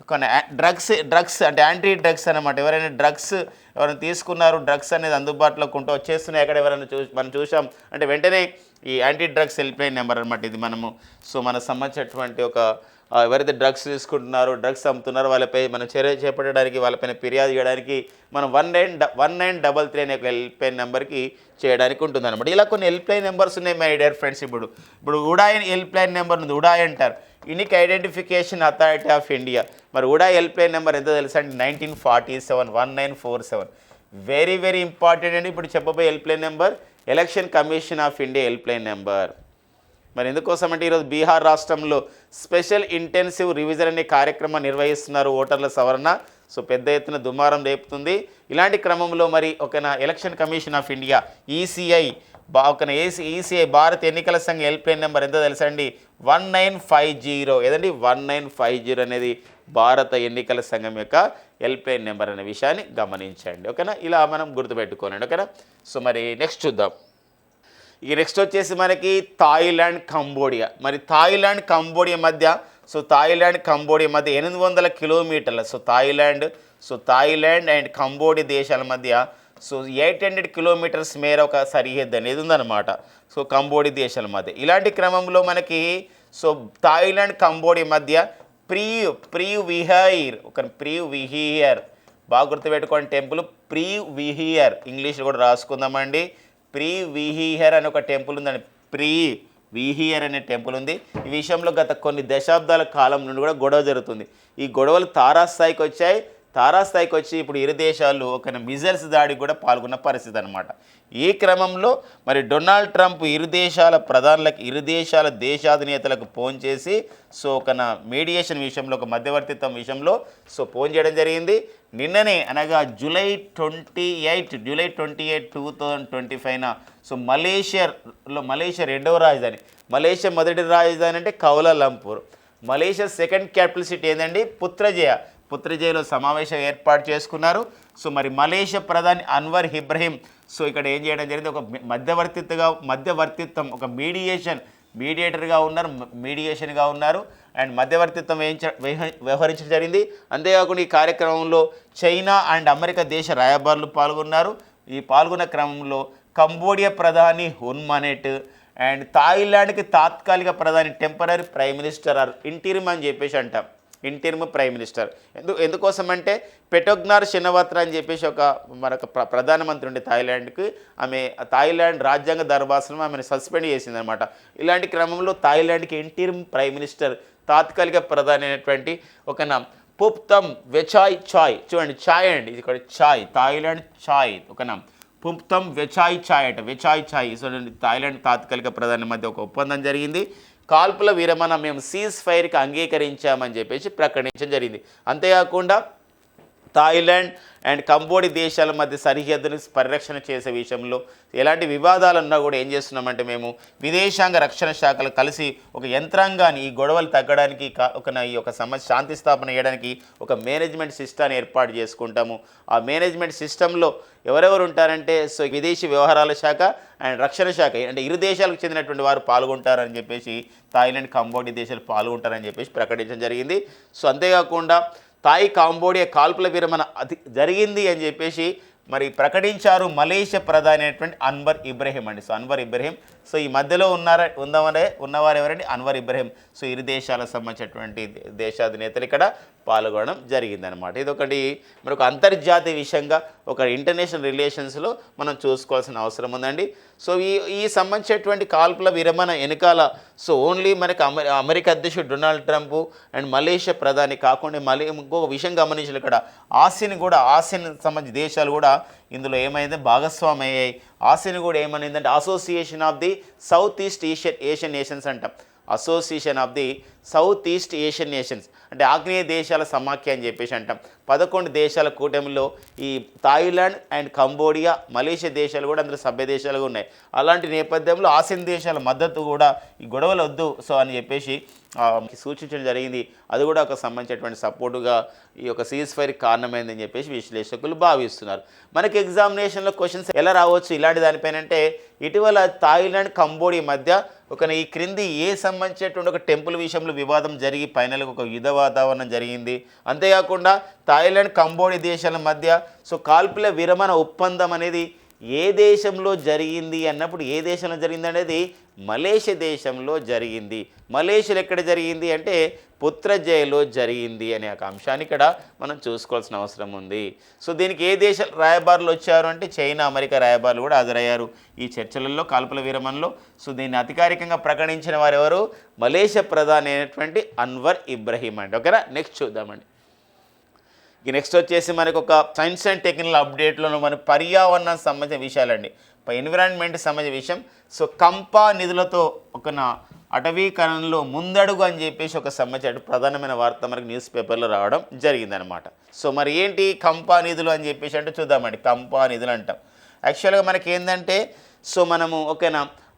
కొన్ని డ్రగ్స్ అంటే యాంటీ డ్రగ్స్ అనమాట. ఎవరైనా తీసుకున్నారు, డ్రగ్స్ అనేది అందుబాటులోకి ఉంటూ వచ్చేస్తున్నాయి అక్కడ ఎవరైనా మనం చూసాం అంటే వెంటనే ఈ anti drugs help line number అనమాట ఇది. మనము సో మనకు సంబంధించినటువంటి ఒక ఎవరైతే డ్రగ్స్ తీసుకుంటున్నారో, డ్రగ్స్ అమ్ముతున్నారో వాళ్ళపై మనం చర్య చేపట్టడానికి, వాళ్ళపైన ఫిర్యాదు చేయడానికి మనం 1933 అనే ఒక హెల్ప్ లైన్ నెంబర్కి చేయడానికి ఉంటుంది అనమాట. ఇలా కొన్ని హెల్ప్ లైన్ నెంబర్స్ ఉన్నాయి మై డియర్ ఫ్రెండ్స్. ఇప్పుడు ఉడాయ్ హెల్ప్ లైన్ నెంబర్ ఉంది, ఉడాయ్ అంటారు, unique identification authority of India. మరి ఉడాయ్ హెల్ప్ లైన్ నెంబర్ ఎంత తెలుసా అండి? 1947 1947. వెరీ వెరీ ఇంపార్టెంట్ అండి. ఇప్పుడు చెప్పబోయే help line number election commission of India help line number. మరి ఎందుకోసం అంటే ఈరోజు బీహార్ రాష్ట్రంలో స్పెషల్ ఇంటెన్సివ్ రివిజన్ అనే కార్యక్రమం నిర్వహిస్తున్నారు, ఓటర్ల సవరణ. సో పెద్ద ఎత్తున దుమారం రేపుతుంది. ఇలాంటి క్రమంలో మరి election commission of India ECI ECI భారత ఎన్నికల సంఘం హెల్ప్ లైన్ నెంబర్ ఎంత తెలుసా అండి? 1950. ఏదండి 1950 అనేది భారత ఎన్నికల సంఘం యొక్క హెల్ప్ లైన్ నెంబర్ అనే విషయాన్ని గమనించండి. ఓకేనా, ఇలా మనం గుర్తుపెట్టుకోనండి. ఓకేనా. సో మరి నెక్స్ట్ చూద్దాం. ఇక నెక్స్ట్ వచ్చేసి మనకి థాయిలాండ్ కంబోడియా. మరి థాయిలాండ్ కంబోడియా మధ్య 800 కిలోమీటర్ల థాయిలాండ్ అండ్ కంబోడియా దేశాల మధ్య 800 కిలోమీటర్స్ మేర ఒక సరిహద్దు అనేది ఉందన్నమాట. సో కంబోడియా దేశాల మధ్య. ఇలాంటి క్రమంలో మనకి థాయిలాండ్ కంబోడియా మధ్య ప్రీవిహియర్ బాగా గుర్తుపెట్టుకోండి టెంపుల్. ప్రీవిహియర్ ఇంగ్లీష్లో కూడా రాసుకుందామండి. ప్రీవిహియర్ అనే ఒక టెంపుల్ ఉందండి. ప్రీవిహియర్ అనే టెంపుల్ ఉంది. ఈ విషయంలో గత కొన్ని దశాబ్దాల కాలం నుండి కూడా గొడవ జరుగుతుంది. ఈ గొడవలు తారాస్థాయికి వచ్చి ఇప్పుడు ఇరు దేశాలు ఒక మిజైల్స్ దాడికి కూడా పాల్గొన్న పరిస్థితి అనమాట. ఈ క్రమంలో మరి డొనాల్డ్ ట్రంప్ ఇరు దేశాల దేశాధినేతలకు ఫోన్ చేసి ఒక మీడియేషన్ విషయంలో, ఒక మధ్యవర్తిత్వం విషయంలో ఫోన్ చేయడం జరిగింది. నిన్ననే అనగా జూలై 28 2025 మలేషియా రెండవ రాజధాని, మలేషియా మొదటి రాజధాని అంటే Kuala Lumpur, Malaysia second capital city ఏంటండి పుత్రజయలో సమావేశం ఏర్పాటు చేసుకున్నారు. మరి మలేషియా ప్రధాని అన్వర్ ఇబ్రహీం ఇక్కడ ఏం చేయడం జరిగింది, ఒక మధ్యవర్తిత్వం ఒక మీడియేషన్గా ఉన్నారు అండ్ మధ్యవర్తిత్వం వ్యవహరించడం జరిగింది. అంతేకాకుండా ఈ కార్యక్రమంలో చైనా అండ్ అమెరికా దేశ రాయబారులు పాల్గొన్నారు. ఈ పాల్గొన్న క్రమంలో కంబోడియా ప్రధాని హున్ మానెట్ అండ్ థాయిలాండ్కి తాత్కాలిక ప్రధాని temporary prime minister or interim అని చెప్పేసి అంటాం. ఇంటీరియం ప్రైమ్ మినిస్టర్ ఎందుకోసం అంటే పెటోగ్నార్ షినవాత్రా అని చెప్పేసి మరొక ప్రధానమంత్రి ఉండే థాయిలాండ్కి, ఆమె థాయిలాండ్ రాజ్యాంగ ధర్మాసనం ఆమెను సస్పెండ్ చేసిందనమాట. ఇలాంటి క్రమంలో థాయిలాండ్కి ఇంటీరియం ప్రైమ్ మినిస్టర్ తాత్కాలిక ప్రధాని అయినటువంటి పుప్తమ్ వెచాయ్ చూడండి, ఛాయ్ అండి, ఇది ఇక్కడ ఛాయ్, థాయిలాండ్ ఛాయ్ పుప్తమ్ వెచాయ్ ఛాయ్ థాయిలాండ్ తాత్కాలిక ప్రధాని మధ్య ఒక ఒప్పందం జరిగింది. కాల్పుల విరమణ మేము సీజ్ ఫైర్కి అంగీకరించామని చెప్పేసి ప్రకటించడం జరిగింది. అంతేకాకుండా థాయిలాండ్ అండ్ కంబోడియా దేశాల మధ్య సరిహద్దును పరిరక్షణ చేసే విషయంలో ఎలాంటి వివాదాలున్నా కూడా ఏం చేస్తున్నామంటే మేము విదేశాంగ రక్షణ శాఖలు కలిసి ఒక యంత్రాంగాన్ని ఈ గొడవలు తగ్గడానికి ఈ యొక్క సమస్య శాంతి స్థాపన చేయడానికి ఒక మేనేజ్మెంట్ సిస్టాన్ని ఏర్పాటు చేసుకుంటాము. ఆ మేనేజ్మెంట్ సిస్టంలో ఎవరెవరు ఉంటారంటే విదేశీ వ్యవహారాల శాఖ అండ్ రక్షణ శాఖ అంటే ఇరు దేశాలకు చెందినటువంటి వారు పాల్గొంటారని చెప్పేసి థాయిలాండ్ కంబోడియా దేశాలు పాల్గొంటారని చెప్పేసి ప్రకటించడం జరిగింది. అంతేకాకుండా థాయ్ కాంబోడియా కాల్పుల విరమణ జరిగింది అని చెప్పేసి మరి ప్రకటించారు మలేషియా ప్రధాని అయినటువంటి అన్వర్ ఇబ్రహీం అండి. అన్వర్ ఇబ్రహీం సో ఈ మధ్యలో ఉన్నవారు ఎవరండి? అన్వర్ ఇబ్రహీం. సో ఇరు దేశాలకు సంబంధించినటువంటి దేశాధినేతలు ఇక్కడ పాల్గొనడం జరిగిందనమాట. ఇది ఒకటి మనకు అంతర్జాతీయ విషయంగా ఒక ఇంటర్నేషనల్ రిలేషన్స్లో మనం చూసుకోవాల్సిన అవసరం ఉందండి. సో ఈ సంబంధించినటువంటి కాల్పుల విరమణ వెనకాల సో ఓన్లీ మనకి అమెరికా అధ్యక్షుడు డొనాల్డ్ ట్రంప్ అండ్ మలేషియా ప్రధాని కాకుండా మళ్ళీ ఇంకొక విషయం గమనించాలి, ఇక్కడ ఆసియన్ సంబంధించిన దేశాలు కూడా ఇందులో ఏమైంది భాగస్వామి అయ్యాయి. ఆసియన్ కూడా ఏమైందంటే association of the south east Asian nations అంటాం. Association of the south east Asian nations అంటే ఆగ్నేయ దేశాల సమాఖ్య అని చెప్పేసి అంటాం. 11 దేశాల కూటమిలో ఈ థాయిలాండ్ అండ్ కంబోడియా, మలేషియా దేశాలు కూడా అందులో సభ్య దేశాలుగా ఉన్నాయి. అలాంటి నేపథ్యంలో ఆసియన్ దేశాల మద్దతు కూడా ఈ గొడవలు వద్దు సో అని చెప్పేసి సూచించడం జరిగింది. అది కూడా ఒక సంబంధించినటువంటి సపోర్టుగా ఈ యొక్క సీజ్ ఫైర్ కారణమైందని చెప్పేసి విశ్లేషకులు భావిస్తున్నారు. మనకి ఎగ్జామినేషన్లో క్వశ్చన్స్ ఎలా రావచ్చు ఇలాంటి దానిపైన అంటే ఇటీవల థాయిలాండ్ కంబోడియా మధ్య ఈ క్రింది ఏ సంబంధించినటువంటి ఒక టెంపుల్ విషయంలో వివాదం జరిగి ఫైనల్గా ఒక యుద్ధ వాతావరణం జరిగింది. అంతేకాకుండా థాయిలాండ్ కంబోడియా దేశాల మధ్య సో కాల్పుల విరమణ ఒప్పందం అనేది ఏ దేశంలో జరిగింది అన్నప్పుడు ఏ దేశంలో జరిగింది అనేది మలేషియా దేశంలో జరిగింది. మలేషియాలో ఎక్కడ జరిగింది అంటే పుత్రజయలో జరిగింది అనే ఒక అంశాన్ని ఇక్కడ మనం చూసుకోవాల్సిన అవసరం ఉంది. సో దీనికి ఏ దేశ రాయబారులు వచ్చారు అంటే చైనా, అమెరికా రాయబారులు కూడా హాజరయ్యారు ఈ చర్చలలో కాల్పుల విరమణలో. సో దీన్ని అధికారికంగా ప్రకటించిన వారు ఎవరు? మలేషియా ప్రధాని అయినటువంటి అన్వర్ ఇబ్రహీం అండి. ఓకేనా, నెక్స్ట్ చూద్దామండి. నెక్స్ట్ వచ్చేసి మనకు ఒక సైన్స్ అండ్ టెక్నాలజీ అప్డేట్లో మన పర్యావరణానికి సంబంధించిన విషయాలండి, ఎన్విరాన్మెంట్కి సంబంధించిన విషయం. సో కంపా నిధులతో ఒక అటవీకరణలో ముందడుగు అని చెప్పేసి ఒక సంబంధించిన ప్రధానమైన వార్త మనకి న్యూస్ పేపర్లో రావడం జరిగిందనమాట. సో మరి ఏంటి కంపా నిధులు అని చెప్పేసి అంటే చూద్దామండి. కంపా నిధులు అంటాం. యాక్చువల్గా మనకి ఏంటంటే సో మనము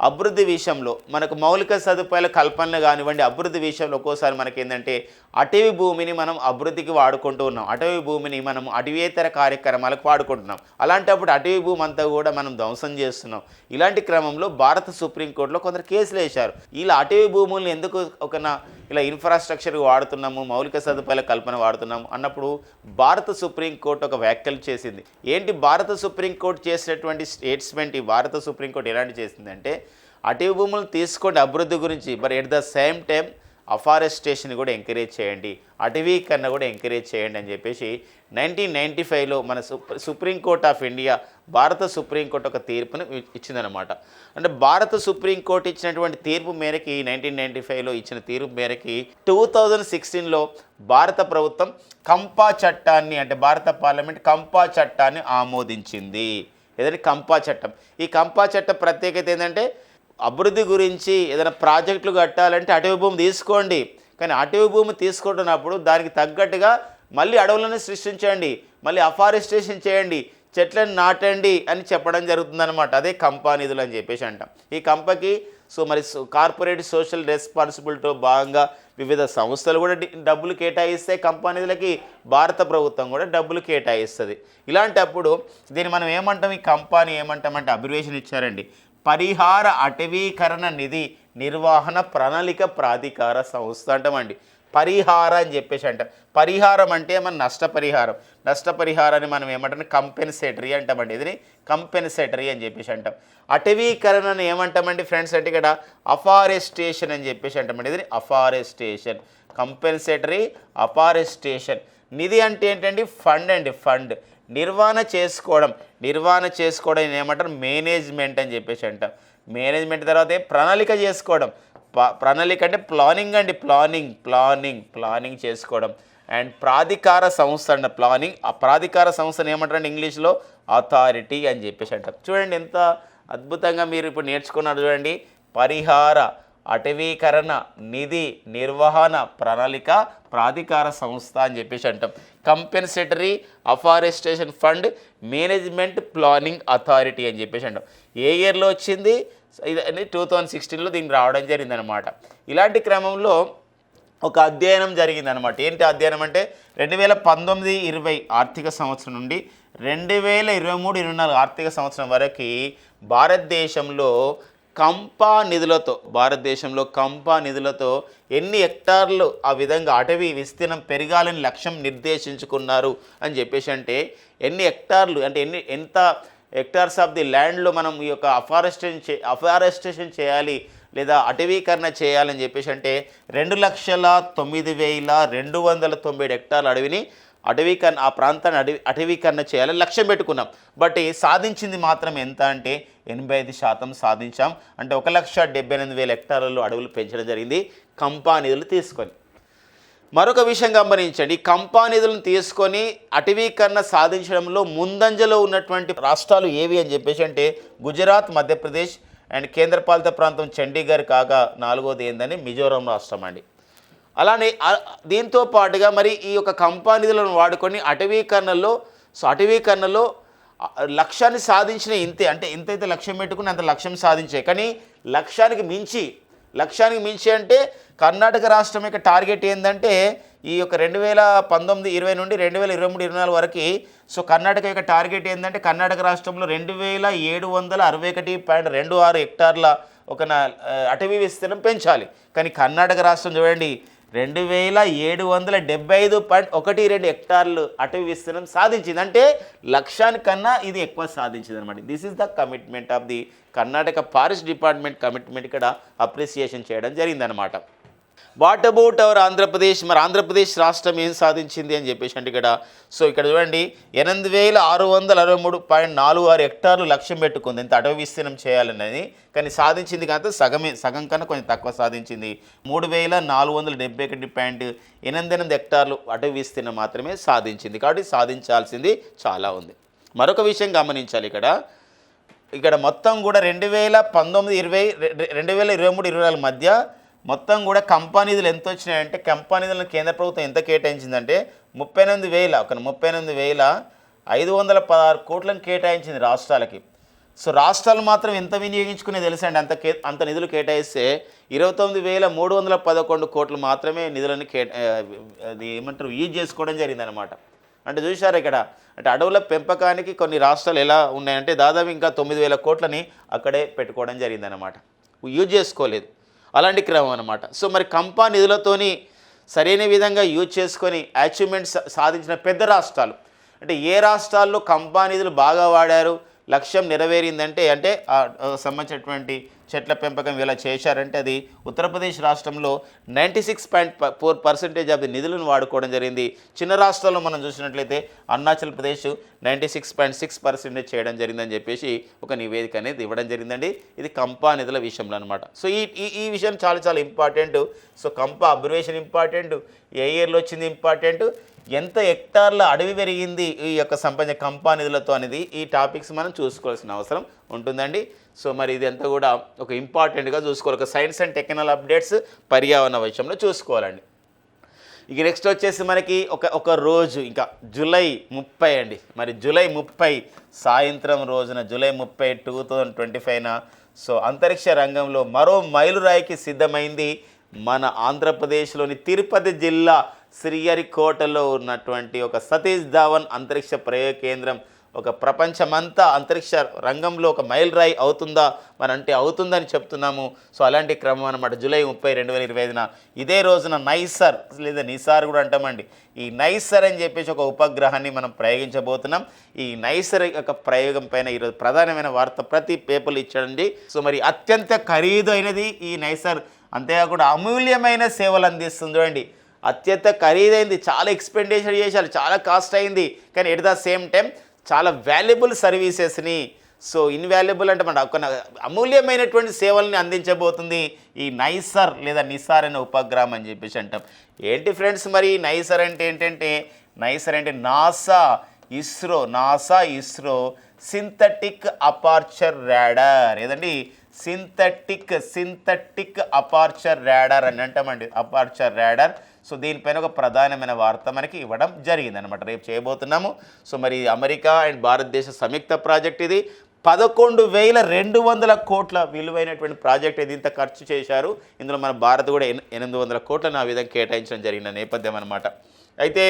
అభివృద్ధి విషయంలో మనకు మౌలిక సదుపాయాల కల్పనలు కానివ్వండి, అభివృద్ధి విషయంలో ఒక్కోసారి మనకి ఏంటంటే అటవీ భూమిని మనం అభివృద్ధికి వాడుకుంటూ ఉన్నాం. అటవీ భూమిని మనం అటవీయేతర కార్యక్రమాలకు వాడుకుంటున్నాం. అలాంటప్పుడు అటవీ భూమి అంతా కూడా మనం ధ్వంసం చేస్తున్నాం. ఇలాంటి క్రమంలో భారత సుప్రీంకోర్టులో కొందరు కేసులు వేశారు. ఇలా అటవీ భూములను ఎందుకు ఇలా ఇన్ఫ్రాస్ట్రక్చర్గా వాడుతున్నాము, మౌలిక సదుపాయాల కల్పన వాడుతున్నాము అన్నప్పుడు భారత సుప్రీంకోర్టు ఒక వ్యాఖ్యలు చేసింది. ఏంటి భారత సుప్రీంకోర్టు చేసినటువంటి స్టేట్మెంట్? ఈ భారత సుప్రీంకోర్టు ఎలాంటి చేసిందంటే అటవీ భూములు తీసుకోండి అభివృద్ధి గురించి, but at the same time afforestation కూడా ఎంకరేజ్ చేయండి, అటవీకరణ కూడా ఎంకరేజ్ చేయండి అని చెప్పేసి 1995లో మన సుప్రీంకోర్ట్ ఆఫ్ ఇండియా, భారత సుప్రీంకోర్టు ఒక తీర్పును ఇచ్చిందనమాట. అంటే భారత సుప్రీంకోర్టు ఇచ్చినటువంటి తీర్పు మేరకి 1995లో ఇచ్చిన తీర్పు మేరకి 2016లో భారత ప్రభుత్వం కంపా చట్టాన్ని అంటే భారత పార్లమెంట్ కంపా చట్టాన్ని ఆమోదించింది. ఏదంటే కంపా చట్టం. ఈ కంపా చట్టం ప్రత్యేకత ఏంటంటే అభివృద్ధి గురించి ఏదైనా ప్రాజెక్టులు కట్టాలంటే అటవీ భూమి తీసుకోండి, కానీ అటవీ భూమి తీసుకుంటున్నప్పుడు దానికి తగ్గట్టుగా మళ్ళీ అడవులను సృష్టించండి, మళ్ళీ అఫారెస్టేషన్ చేయండి, చెట్లను నాటండి అని చెప్పడం జరుగుతుందన్నమాట. అదే కంపా నిధులు అని చెప్పేసి అంటాం. ఈ కంపకి సో మరి కార్పొరేట్ సోషల్ రెస్పాన్సిబిలిటీతో భాగంగా వివిధ సంస్థలు కూడా డబ్బులు కేటాయిస్తాయి. కంపా నిధులకి భారత ప్రభుత్వం కూడా డబ్బులు కేటాయిస్తుంది. ఇలాంటప్పుడు దీన్ని మనం ఏమంటాం? ఈ కంపాని ఏమంటామంటే అబ్రివేషన్ ఇచ్చారండి, పరిహార అటవీకరణ నిధి నిర్వహణ ప్రణాళిక ప్రాధికార సంస్థ అంటామండి. పరిహార అని చెప్పేసి అంటాం. పరిహారం అంటే మన నష్టపరిహారాన్ని మనం ఏమంటాం? కంపెన్సేటరీ అంటామండి. ఇది కంపెన్సేటరీ అని చెప్పేసి అంటాం. అటవీకరణను ఏమంటామండి ఫ్రెండ్స్ అంటే ఇక్కడ అఫారెస్టేషన్ అని చెప్పేసి అంటామండి. ఇది అఫారెస్టేషన్, కంపెన్సేటరీ, అఫారెస్టేషన్. నిధి అంటే ఏంటండి? ఫండ్ అండి, ఫండ్. నిర్వహణ చేసుకోవడం ఏమంటారు? మేనేజ్మెంట్ అని చెప్పేసి అంటాం. మేనేజ్మెంట్ తర్వాత ప్రణాళిక చేసుకోవడం, ప్రణాళిక అంటే ప్లానింగ్ అండి, ప్లానింగ్ చేసుకోవడం. అండ్ ప్రాధికార సంస్థ అంట ఆ ప్రాధికార సంస్థను ఏమంటారంటే ఇంగ్లీష్లో అథారిటీ అని చెప్పేసి అంటారు. చూడండి ఎంత అద్భుతంగా మీరు ఇప్పుడు నేర్చుకున్నారు చూడండి. పరిహార అటవీకరణ నిధి నిర్వహణ ప్రణాళిక ప్రాధికార సంస్థ అని చెప్పేసి అంటాం. Compensatory, afforestation fund, management, planning authority అని చెప్పేసి అంటాం. ఏ ఇయర్లో వచ్చింది? ఇది 2016లో దీనికి రావడం జరిగిందనమాట. ఇలాంటి క్రమంలో ఒక అధ్యయనం జరిగిందనమాట. ఏంటి అధ్యయనం అంటే 2019-20 ఆర్థిక సంవత్సరం నుండి 2023-24 ఆర్థిక సంవత్సరం వరకు భారతదేశంలో కంపా నిధులతో ఎన్ని హెక్టార్లు ఆ విధంగా అటవీ విస్తీర్ణం పెరగాలని లక్ష్యం నిర్దేశించుకున్నారు అని చెప్పేసి అంటే ఎన్ని హెక్టార్లు అంటే ఎంత హెక్టార్స్ ఆఫ్ ది ల్యాండ్లో మనం ఈ యొక్క అఫారెస్టేషన్ చేయాలి లేదా అటవీకరణ చేయాలని చెప్పేసి అంటే 2,09,297 హెక్టార్ల అడవిని అటవీకరణ ఆ ప్రాంతాన్ని అటవీకరణ చేయాలని లక్ష్యం పెట్టుకున్నాం. బట్ సాధించింది మాత్రం ఎంత అంటే 85% సాధించాం. అంటే 1,78,000 హెక్టార్లలో అడవులు పెంచడం జరిగింది కంపా నిధులు తీసుకొని. మరొక విషయం గమనించండి, కంపా నిధులను తీసుకొని అటవీకరణ సాధించడంలో ముందంజలో ఉన్నటువంటి రాష్ట్రాలు ఏవి అని చెప్పేసి అంటే గుజరాత్, మధ్యప్రదేశ్ అండ్ కేంద్రపాలిత ప్రాంతం చండీగఢ్ కాగా 4వది ఏందని మిజోరాం రాష్ట్రం అండి. అలానే దీంతో పాటుగా మరి ఈ యొక్క కంపా నిధులను వాడుకొని అటవీకరణలో లక్ష్యాన్ని సాధించిన ఇంతే, అంటే ఎంతైతే లక్ష్యం పెట్టుకుని అంత లక్ష్యం సాధించే. కానీ లక్ష్యానికి మించి అంటే కర్ణాటక రాష్ట్రం యొక్క టార్గెట్ ఏంటంటే ఈ యొక్క 2019-20 నుండి 2023-24 వరకు. సో కర్ణాటక యొక్క టార్గెట్ ఏంటంటే కర్ణాటక రాష్ట్రంలో 2,761.26 హెక్టార్ల ఒక అటవీ విస్తీర్ణం పెంచాలి. కానీ కర్ణాటక రాష్ట్రం చూడండి 2,775.12 హెక్టార్లు అటవీ విస్తీర్ణం సాధించింది. అంటే లక్ష్యానికన్నా ఇది ఎక్కువ సాధించింది అనమాట. This is the commitment of the Karnataka forest department commitment ఇక్కడ అప్రిసియేషన్ చేయడం జరిగిందనమాట. What about our Andhra Pradesh? మరి ఆంధ్రప్రదేశ్ రాష్ట్రం ఏం సాధించింది అని చెప్పేసి అంటే ఇక్కడ చూడండి 8,663.46 హెక్టార్లు లక్ష్యం పెట్టుకుంది ఇంత అటవీ విస్తీర్ణం చేయాలనేది. కానీ సాధించింది కాదు, సగం కన్నా కొంచెం తక్కువ సాధించింది. 3,471.88 హెక్టార్లు అటవీ విస్తీర్ణం మాత్రమే సాధించింది. కాబట్టి సాధించాల్సింది చాలా ఉంది. మరొక విషయం గమనించాలి, ఇక్కడ మొత్తం కూడా 2023-24 మధ్య మొత్తం కూడా కంపా నిధులు ఎంత వచ్చినాయంటే కంపా నిధులను కేంద్ర ప్రభుత్వం ఎంత కేటాయించిందంటే 38,516 కోట్లను కేటాయించింది రాష్ట్రాలకి. సో రాష్ట్రాలు మాత్రం ఎంత వినియోగించుకునే తెలుసండి, అంత నిధులు కేటాయిస్తే 29,311 కోట్లు మాత్రమే నిధులను యూజ్ చేసుకోవడం జరిగిందనమాట. అంటే చూశారు అంటే అడవుల పెంపకానికి కొన్ని రాష్ట్రాలు ఎలా ఉన్నాయంటే దాదాపు ఇంకా 9,000 కోట్లని అక్కడే పెట్టుకోవడం జరిగిందనమాట, యూజ్ చేసుకోలేదు. అలాంటి క్రమం అనమాట. సో మరి కంపా నిధులతోని సరైన విధంగా యూజ్ చేసుకొని అచీవ్మెంట్స్ సాధించిన పెద్ద రాష్ట్రాలు అంటే ఏ రాష్ట్రాల్లో కంపా నిధులు బాగా వాడారు, లక్ష్యం నెరవేరిందంటే సంబంధించినటువంటి చెట్ల పెంపకం ఇలా చేశారంటే అది ఉత్తరప్రదేశ్ రాష్ట్రంలో 96.4% ఆఫ్ ది నిధులను వాడుకోవడం జరిగింది. చిన్న రాష్ట్రాల్లో మనం చూసినట్లయితే అరుణాచల్ ప్రదేశ్ 96.6% చేయడం జరిగిందని చెప్పేసి ఒక నివేదిక అనేది ఇవ్వడం జరిగిందండి. ఇది కంపా నిధుల విషయంలో అనమాట. సో ఈ విషయం చాలా ఇంపార్టెంట్. సో కంపా అబ్జర్వేషన్ ఇంపార్టెంట్, ఏ ఇయర్లో వచ్చింది ఇంపార్టెంట్, ఎంత హెక్టార్ల అడవి పెరిగింది ఈ యొక్క సంపద కంపా నిధులతో అనేది ఈ టాపిక్స్ మనం చూసుకోవాల్సిన అవసరం ఉంటుందండి. సో మరి ఇది అంతా కూడా ఒక ఇంపార్టెంట్గా చూసుకోవాలి. ఒక సైన్స్ అండ్ టెక్నాలజీ అప్డేట్స్ పర్యావరణ విషయంలో చూసుకోవాలండి. ఇక నెక్స్ట్ వచ్చేసి మనకి ఒక రోజు ఇంకా జూలై 30 అండి. మరి జూలై 30 సాయంత్రం రోజున జూలై 30, 2025 సో అంతరిక్ష రంగంలో మరో మైలురాయికి సిద్ధమైంది మన ఆంధ్రప్రదేశ్లోని తిరుపతి జిల్లా శ్రీహరికోటలో ఉన్నటువంటి ఒక సతీష్ ధావన్ అంతరిక్ష ప్రయోగ కేంద్రం. ఒక ప్రపంచమంతా అంతరిక్ష రంగంలో ఒక మైలురాయి అవుతుందా మరి అంటే అవుతుందని చెప్తున్నాము. సో అలాంటి క్రమం అనమాట. జూలై 30, 2025 ఇదే రోజున నైసర్ లేదా నిసార్ కూడా అంటామండి. ఈ నైసర్ అని చెప్పేసి ఒక ఉపగ్రహాన్ని మనం ప్రయోగించబోతున్నాం. ఈ నైసర్ యొక్క ప్రయోగం పైన ఈరోజు ప్రధానమైన వార్త ప్రతి పేపర్లు ఇచ్చాడండి. సో మరి అత్యంత ఖరీదైనది ఈ నైసర్, అంతేకాకుండా అమూల్యమైన సేవలు అందిస్తుంది. చూడండి, అత్యంత ఖరీదైంది, చాలా ఎక్స్పెండిచర్ చేశారు, చాలా కాస్ట్ అయింది, కానీ ఎట్ ద సేమ్ టైం చాలా వాల్యుబుల్ సర్వీసెస్ని, సో ఇన్వాల్యుబుల్ అంటే మన కొన్ని అమూల్యమైనటువంటి సేవల్ని అందించబోతుంది ఈ నైసర్ లేదా నిసార్ అనే ఉపగ్రహం అని చెప్పేసి అంటాం. ఏంటి ఫ్రెండ్స్ మరి నైసర్ అంటే ఏంటంటే, నైసర్ అంటే NASA ISRO synthetic aperture radar. ఏదండి సింథటిక్ అపార్చర్ రాడార్ అని అంటామండి, అపార్చర్ రాడార్. సో దీనిపైన ఒక ప్రధానమైన వార్త మనకి ఇవ్వడం జరిగిందనమాట, రేపు చేయబోతున్నాము. సో మరి అమెరికా అండ్ భారతదేశ సంయుక్త ప్రాజెక్ట్ ఇది. 11,200 కోట్ల విలువైనటువంటి ప్రాజెక్ట్ ఇది. ఇంత ఖర్చు చేశారు. ఇందులో మన భారత్ కూడా 800 కోట్లను ఆ విధంగా కేటాయించడం జరిగిన నేపథ్యం అనమాట. అయితే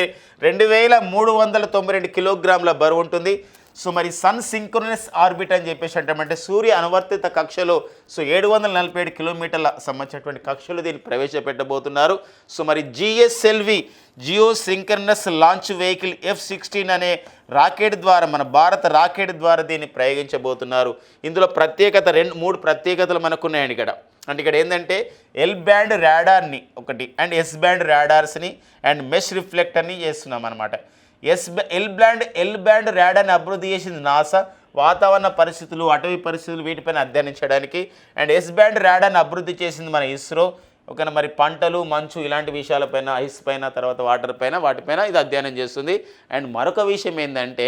2,392 కిలోగ్రాముల బరువు ఉంటుంది. సో మరి సన్ సింక్రోనస్ ఆర్బిట్ అని చెప్పేసి అంటామంటే సూర్య అనువర్తిత కక్షలో సో 747 కిలోమీటర్ల సంబంధించినటువంటి కక్షలు దీన్ని ప్రవేశపెట్టబోతున్నారు. సో మరి GSLV geosynchronous launch vehicle F-16 అనే రాకెట్ ద్వారా మన భారత రాకెట్ ద్వారా దీన్ని ప్రయోగించబోతున్నారు. ఇందులో ప్రత్యేకత 3 ప్రత్యేకతలు మనకున్నాయండి ఇక్కడ. అంటే ఇక్కడ ఏంటంటే ఎల్ బ్యాండ్ రాడార్ని ఒకటి అండ్ ఎస్ బ్యాండ్ రాడార్స్ని అండ్ మెష్ రిఫ్లెక్టర్ని చేస్తున్నాం అనమాట. ఎల్ బ్యాండ్ రాడార్ని అభివృద్ధి చేసింది నాసా వాతావరణ పరిస్థితులు అటవీ పరిస్థితులు వీటిపైన అధ్యయనం చేయడానికి. అండ్ ఎస్ బ్యాండ్ రాడార్ని అభివృద్ధి చేసింది మన ఇస్రో. ఓకేనా, మరి పంటలు మంచు ఇలాంటి విషయాలపైన ఐస్ పైన తర్వాత వాటర్ పైన వాటిపైన ఇది అధ్యయనం చేస్తుంది. అండ్ మరొక విషయం ఏంటంటే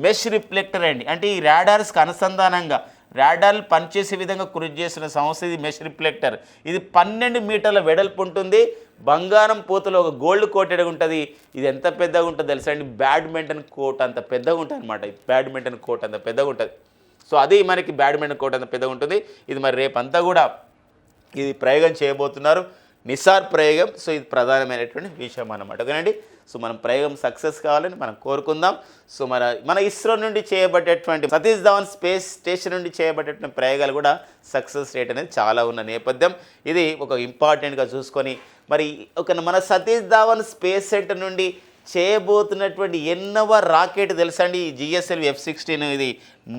మెష్ రిఫ్లెక్టర్ అండి. అంటే ఈ రాడార్స్కి అనుసంధానంగా రాడార్లు పనిచేసే విధంగా కృషి చేస్తున్న సంస్థ ఇది మెష్ రిఫ్లెక్టర్. ఇది 12 మీటర్ల వెడల్పు ఉంటుంది. బంగారం పూతలో ఒక గోల్డ్ కోటెడ్ ఉంటుంది. ఇది ఎంత పెద్దగా ఉంటుంది తెలుసా అండి, బ్యాడ్మింటన్ కోర్ట్ అంత పెద్దగా ఉంటుంది అనమాట. బ్యాడ్మింటన్ కోర్ట్ అంత పెద్దగా ఉంటుంది. సో అది మనకి బ్యాడ్మింటన్ కోర్ట్ అంత పెద్దగా ఉంటుంది. ఇది మరి రేపంతా కూడా ఇది ప్రయోగం చేయబోతున్నారు, నిసార్ ప్రయోగం. సో ఇది ప్రధానమైనటువంటి విషయం అన్నమాట. ఓకేనండి, సో మనం ప్రయోగం సక్సెస్ కావాలని మనం కోరుకుందాం. సో మన ఇస్రో నుండి చేయబడేటువంటి సతీష్ ధావన్ స్పేస్ స్టేషన్ నుండి చేయబడేటువంటి ప్రయోగాలు కూడా సక్సెస్ రేట్ అనేది చాలా ఉన్న నేపథ్యం. ఇది ఒక ఇంపార్టెంట్గా చూసుకొని మరి మన సతీష్ ధావన్ స్పేస్ సెంటర్ నుండి చేయబోతున్నటువంటి ఎన్నవ రాకెట్ తెలుసా అండి, ఈ జిఎస్ఎల్వి F-16. ఇది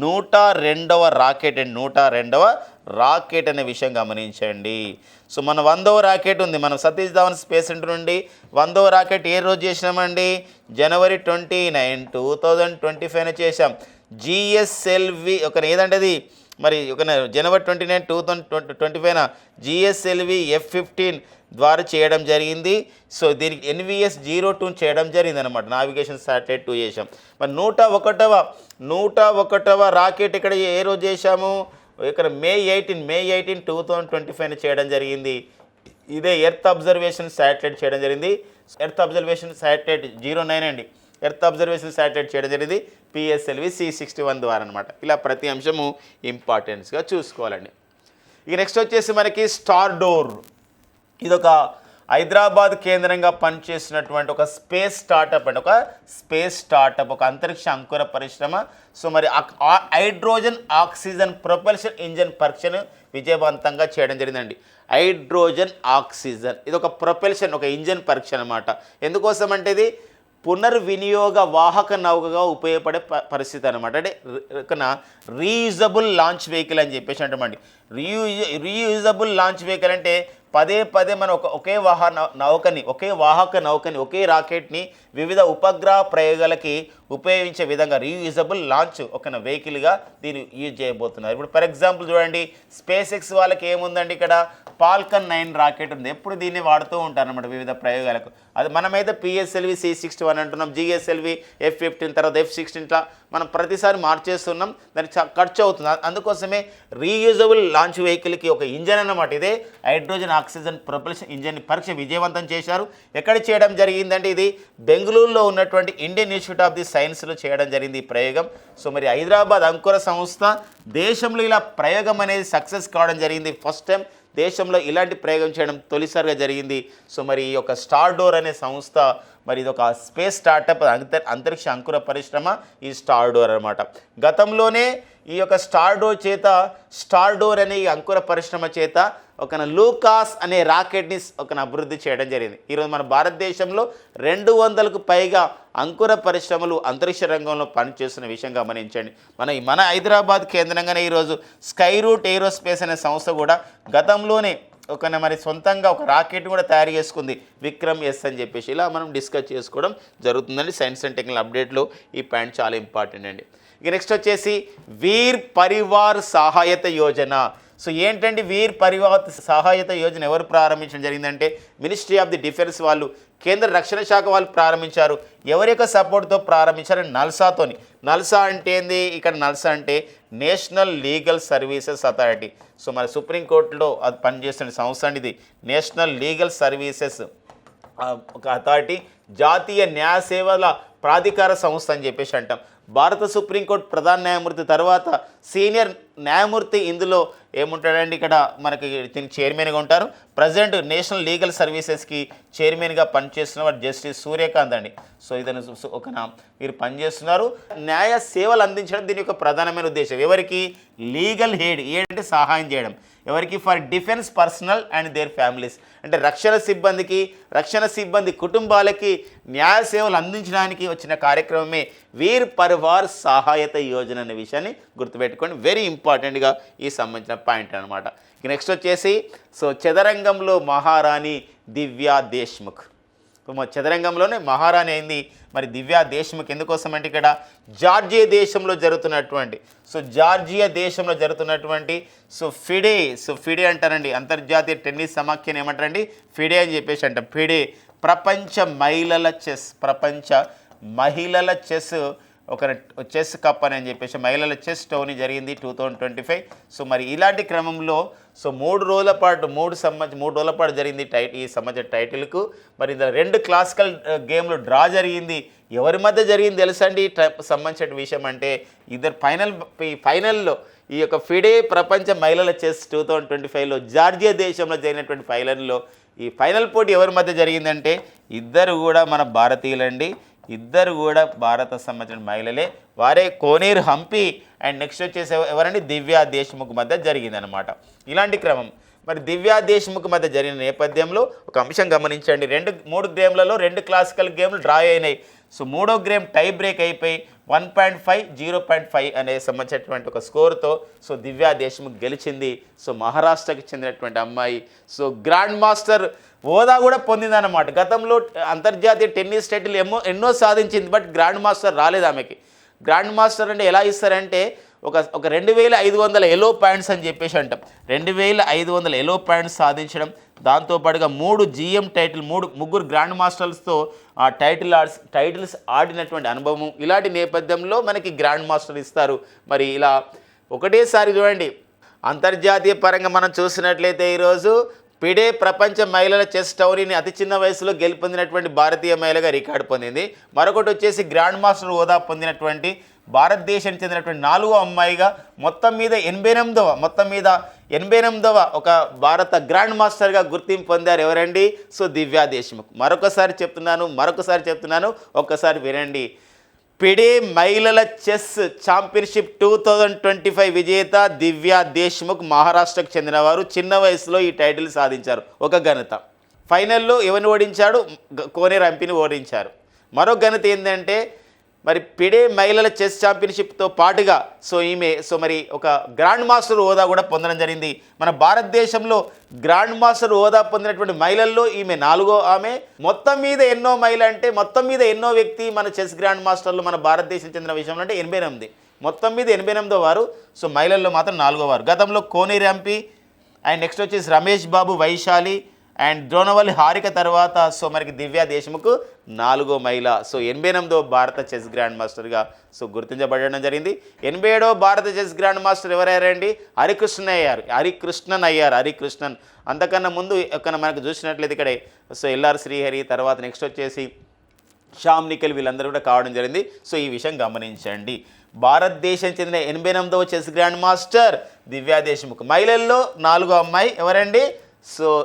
102వ రాకెట్ అండి, 102వ రాకెట్ అనే విషయం గమనించండి. సో మన 100వ రాకెట్ ఉంది. మనం సతీష్ ధావన్ స్పేస్ సెంటర్ నుండి 100వ రాకెట్ ఏ రోజు చేసినామండి, జనవరి 29, 2025 చేసాం. జిఎస్ఎల్వి ఏదంటే అది మరి జనవరి 29, 2025 జిఎస్ఎల్వి F-15 ద్వారా చేయడం జరిగింది. సో దీనికి NVS-02 చేయడం జరిగింది అనమాట. నావిగేషన్ శాటిలైట్ 2 చేసాం. మరి 101వ రాకెట్ ఇక్కడ ఏ రోజు చేశాము, ఇక్కడ మే 18, 2025 చేయడం జరిగింది. ఇదే ఎర్త్ అబ్జర్వేషన్ శాటిలైట్ చేయడం జరిగింది. ఎర్త్ అబ్జర్వేషన్ శాటిలైట్ 09 అండి, ఎర్త్ అబ్జర్వేషన్ శాటిలైట్ చేయడం జరిగింది PSLV C61 ద్వారా అనమాట. ఇలా ప్రతి అంశము ఇంపార్టెన్స్గా చూసుకోవాలండి. ఇక నెక్స్ట్ వచ్చేసి మనకి స్టార్ డోర్. ఇదొక హైదరాబాద్ కేంద్రంగా పనిచేసినటువంటి ఒక స్పేస్ స్టార్టప్ అండి, ఒక అంతరిక్ష అంకుర పరిశ్రమ. సో మరి హైడ్రోజన్ ఆక్సిజన్ ప్రొపల్షన్ ఇంజన్ పరీక్షను విజయవంతంగా చేయడం జరిగిందండి. హైడ్రోజన్ ఆక్సిజన్ ఇది ఒక ప్రొపల్షన్ ఒక ఇంజన్ పరీక్ష అనమాట. ఎందుకోసం అంటే ఇది పునర్వినియోగ వాహక నౌకగా ఉపయోగపడే పరిస్థితి అనమాట. అంటే రీయూజబుల్ లాంచ్ వెహికల్ అని చెప్పేసి అంటామండి. రీయూజబుల్ లాంచ్ వెహికల్ అంటే పదే మనం ఒకే వాహక నౌకని ఒకే రాకెట్ని వివిధ ఉపగ్రహ ప్రయోగాలకి ఉపయోగించే విధంగా రీయూజబుల్ లాంచ్ ఒక వెహికల్గా దీన్ని యూజ్ చేయబోతున్నారు. ఇప్పుడు ఫర్ ఎగ్జాంపుల్ చూడండి, స్పేస్ ఎక్స్ వాళ్ళకి ఏముందండి, ఇక్కడ ఫాల్కన్ 9 రాకెట్ ఉంది. ఎప్పుడు దీన్ని వాడుతూ ఉంటారు అన్నమాట వివిధ ప్రయోగాలకు. అది మనమైతే PSLV C61 అంటున్నాం, GSLV F-15, తర్వాత F-16 ఇట్లా మనం ప్రతిసారి మార్చేస్తున్నాం, దానికి ఖర్చు అవుతుంది. అందుకోసమే రీయూజబుల్ లాంచ్ వెహికల్కి ఒక ఇంజన్ అన్నమాట. ఇదే హైడ్రోజన్ ఆక్సిజన్ ప్రొపల్షన్ ఇంజన్ పరీక్ష విజయవంతం చేశారు. ఎక్కడ చేయడం జరిగిందంటే ఇది బెంగళూరులో ఉన్నటువంటి ఇండియన్ ఇన్స్టిట్యూట్ ఆఫ్ ది సైన్స్లో చేయడం జరిగింది ఈ ప్రయోగం. సో మరి హైదరాబాద్ అంకుర సంస్థ దేశంలో ఇలా ప్రయోగం అనేది సక్సెస్ కావడం జరిగింది. ఫస్ట్ టైం దేశంలో ఇలాంటి ప్రయోగం చేయడం తొలిసారిగా జరిగింది. సో మరి ఈ యొక్క స్టార్ డోర్ అనే సంస్థ మరి ఇది ఒక స్పేస్ స్టార్టప్ అంతరిక్ష అంకుర పరిశ్రమ ఈ స్టార్ డోర్ అనమాట. గతంలోనే ఈ యొక్క స్టార్ డోర్ అనే ఈ అంకుర పరిశ్రమ చేత లూకాస్ అనే రాకెట్ని అభివృద్ధి చేయడం జరిగింది. ఈరోజు మన భారతదేశంలో 200కు పైగా అంకుర పరిశ్రమలు అంతరిక్ష రంగంలో పనిచేస్తున్న విషయం గమనించండి. మన హైదరాబాద్ కేంద్రంగానే ఈరోజు స్కై రూట్ ఏరోస్పేస్ అనే సంస్థ కూడా గతంలోనే మరి సొంతంగా ఒక రాకెట్ కూడా తయారు చేసుకుంది, విక్రమ్ S అని చెప్పేసి. ఇలా మనం డిస్కస్ చేసుకోవడం జరుగుతుందండి. సైన్స్ అండ్ టెక్నాలజీ అప్డేట్లో ఈ పాయింట్ చాలా ఇంపార్టెంట్ అండి. ఇక నెక్స్ట్ వచ్చేసి వీర్ పరివార్ సహాయత యోజన. సో ఏంటండి వీర్ పరివార్ సహాయత యోజన ఎవరు ప్రారంభించడం జరిగిందంటే మినిస్ట్రీ ఆఫ్ ది డిఫెన్స్ వాళ్ళు, కేంద్ర రక్షణ శాఖ వాళ్ళు ప్రారంభించారు. ఎవరి యొక్క సపోర్ట్తో ప్రారంభించారు, నల్సాతోని. నల్సా అంటే ఏంది, ఇక్కడ నల్సా అంటే national legal services authority. So మన సుప్రీంకోర్టులో అది పనిచేస్తున్న సంస్థ అండి ఇది, నేషనల్ లీగల్ సర్వీసెస్ ఒక అథారిటీ, జాతీయ న్యాయ సేవల ప్రాధికార సంస్థ అని చెప్పేసి అంటాం. భారత సుప్రీంకోర్టు ప్రధాన న్యాయమూర్తి తర్వాత సీనియర్ న్యాయమూర్తి ఇందులో ఏముంటాడండి, ఇక్కడ మనకి దీనికి చైర్మన్గా ఉంటారు. ప్రజెంట్ నేషనల్ లీగల్ సర్వీసెస్కి చైర్మన్గా పనిచేస్తున్న వాడు జస్టిస్ సూర్యకాంత్ అండి. సో ఇతను వీరు పనిచేస్తున్నారు. న్యాయ సేవలు అందించడం దీని యొక్క ప్రధానమైన ఉద్దేశం. ఎవరికి? లీగల్ ఎయిడ్ అంటే సహాయం చేయడం. ఎవరికి? For defence personnel and their families, అంటే రక్షణ సిబ్బంది కుటుంబాలకి న్యాయ సేవలు అందించడానికి వచ్చిన కార్యక్రమమే వీర్ పరివార్ సహాయత యోజన అనే విషయాన్ని గుర్తుపెట్టుకోండి. వెరీ ఇంపార్టెంట్గా ఈ సంబంధించిన పాయింట్ అనమాట. నెక్స్ట్ వచ్చేసి చదరంగంలో మహారాణి దివ్యా దేశ్ముఖ్. చదరంగంలోనే మహారాణి అయింది మరి దివ్యా దేశ్ముఖ్. ఎందుకోసం అంటే ఇక్కడ జార్జియా దేశంలో జరుగుతున్నటువంటి ఫిడే అంటారండి. అంతర్జాతీయ టెన్నిస్ సమాఖ్యను ఏమంటారండి? ఫిడే అని చెప్పేసి అంటాం. ఫిడే ప్రపంచ మహిళల చెస్ కప్ అని చెప్పేసి మహిళల చెస్ టోర్నీ జరిగింది 2025. సో మరి ఇలాంటి క్రమంలో 3 రోజుల పాటు జరిగింది ఈ సంబంధించిన టైటిల్కు. మరి ఇందులో 2 క్లాసికల్ గేమ్లు డ్రా జరిగింది. ఎవరి మధ్య జరిగింది తెలుసా అండి? సంబంధించిన విషయం అంటే ఇద్దరు ఫైనల్లో ఈ యొక్క ఫిడే ప్రపంచ మహిళల చెస్ 2025లో జార్జియా దేశంలో జరిగినటువంటి ఫైనల్లో ఈ ఫైనల్ పోటీ ఎవరి మధ్య జరిగిందంటే ఇద్దరు కూడా మన భారతీయులండి. ఇద్దరు కూడా భారత సంబంధించిన మహిళలే. వారే కోనేరు హంపి అండ్ నెక్స్ట్ వచ్చేసి ఎవరండి? దివ్యా దేశ్ముఖ్ మధ్య జరిగిందనమాట. ఇలాంటి క్రమం మరి దివ్యా దేశ్ముఖ్ మధ్య జరిగిన నేపథ్యంలో ఒక అంశం గమనించండి. 3 గేమ్లలో 2 క్లాసికల్ గేమ్లు డ్రా అయినాయి. సో 3వ గేమ్ టై బ్రేక్ అయిపోయి 1.5, 0.5 అనే సంబంధించినటువంటి ఒక స్కోర్తో దివ్యా దేశ్ముఖ్ గెలిచింది. మహారాష్ట్రకి చెందినటువంటి అమ్మాయి. గ్రాండ్ మాస్టర్ హోదా కూడా పొందిందన్నమాట. గతంలో అంతర్జాతీయ టెన్నిస్ టైటిల్ ఎన్నో సాధించింది, బట్ గ్రాండ్ మాస్టర్ రాలేదు ఆమెకి. గ్రాండ్ మాస్టర్ అంటే ఎలా ఇస్తారంటే ఒక 2500 ఎలో పాయింట్స్ అని చెప్పేసి అంటాం. 2500 ఎలో పాయింట్స్ సాధించడం, దాంతోపాటుగా 3 GM టైటిల్, ముగ్గురు గ్రాండ్ మాస్టర్స్తో ఆ టైటిల్స్ ఆడినటువంటి అనుభవం. ఇలాంటి నేపథ్యంలో మనకి గ్రాండ్ మాస్టర్ ఇస్తారు. మరి ఇలా ఒకటేసారి చూడండి, అంతర్జాతీయ పరంగా మనం చూసినట్లయితే ఈరోజు ఫిడే ప్రపంచ మహిళల చెస్ టోర్నీని అతి చిన్న వయసులో గెలుపొందినటువంటి భారతీయ మహిళగా రికార్డు పొందింది. మరొకటి వచ్చేసి గ్రాండ్ మాస్టర్ హోదా పొందినటువంటి భారతదేశానికి చెందినటువంటి 4వ అమ్మాయిగా మొత్తం మీద 88వ ఒక భారత గ్రాండ్ మాస్టర్గా గుర్తింపు పొందారు. ఎవరండి? దివ్యా దేశ్ముఖ్. మరొకసారి చెప్తున్నాను, ఒక్కసారి వినండి. ఫిడే మహిళల చెస్ ఛాంపియన్షిప్ 2025 విజేత దివ్యా దేశ్ముఖ్ మహారాష్ట్రకు చెందినవారు. చిన్న వయసులో ఈ టైటిల్ సాధించారు. ఒక ఘనత. ఫైనల్లో ఎవరిని ఓడించాడు? కోనేరు హంపిని ఓడించారు. మరో ఘనత ఏంటంటే మరి ఫిడే మహిళల చెస్ ఛాంపియన్షిప్తో పాటుగా మరి ఒక గ్రాండ్ మాస్టర్ హోదా కూడా పొందడం జరిగింది. మన భారతదేశంలో గ్రాండ్ మాస్టర్ హోదా పొందినటువంటి మహిళల్లో ఈమె 4వ ఆమె. మొత్తం మీద ఎన్నో మహిళ అంటే మొత్తం మీద ఎన్నో వ్యక్తి మన చెస్ గ్రాండ్ మాస్టర్లు మన భారతదేశం చెందిన విషయంలో అంటే 88. మొత్తం మీద 88వ వారు. మహిళల్లో మాత్రం 4వ వారు. గతంలో కోనేరు హంపి అండ్ నెక్స్ట్ వచ్చేసి రమేష్ బాబు, వైశాలి అండ్ ద్రోణవల్లి హారిక తర్వాత మనకి దివ్యా దేశ్ముఖ్ 4వ మహిళ. 88వ భారత చెస్ గ్రాండ్ మాస్టర్గా గుర్తించబడడం జరిగింది. 87వ భారత చెస్ గ్రాండ్ మాస్టర్ ఎవరయ్యారండి? హరికృష్ణన్ అయ్యారు. అంతకన్నా ముందు మనకు చూసినట్లయితే ఇక్కడ ఎల్ఆర్ శ్రీహరి తర్వాత నెక్స్ట్ వచ్చేసి శ్యామ్ నిఖిల్ వీళ్ళందరూ కూడా కావడం జరిగింది. ఈ విషయం గమనించండి. భారతదేశం చెందిన 88వ chess grand master Divya Deshmukh. మహిళల్లో 4వ అమ్మాయి ఎవరండి?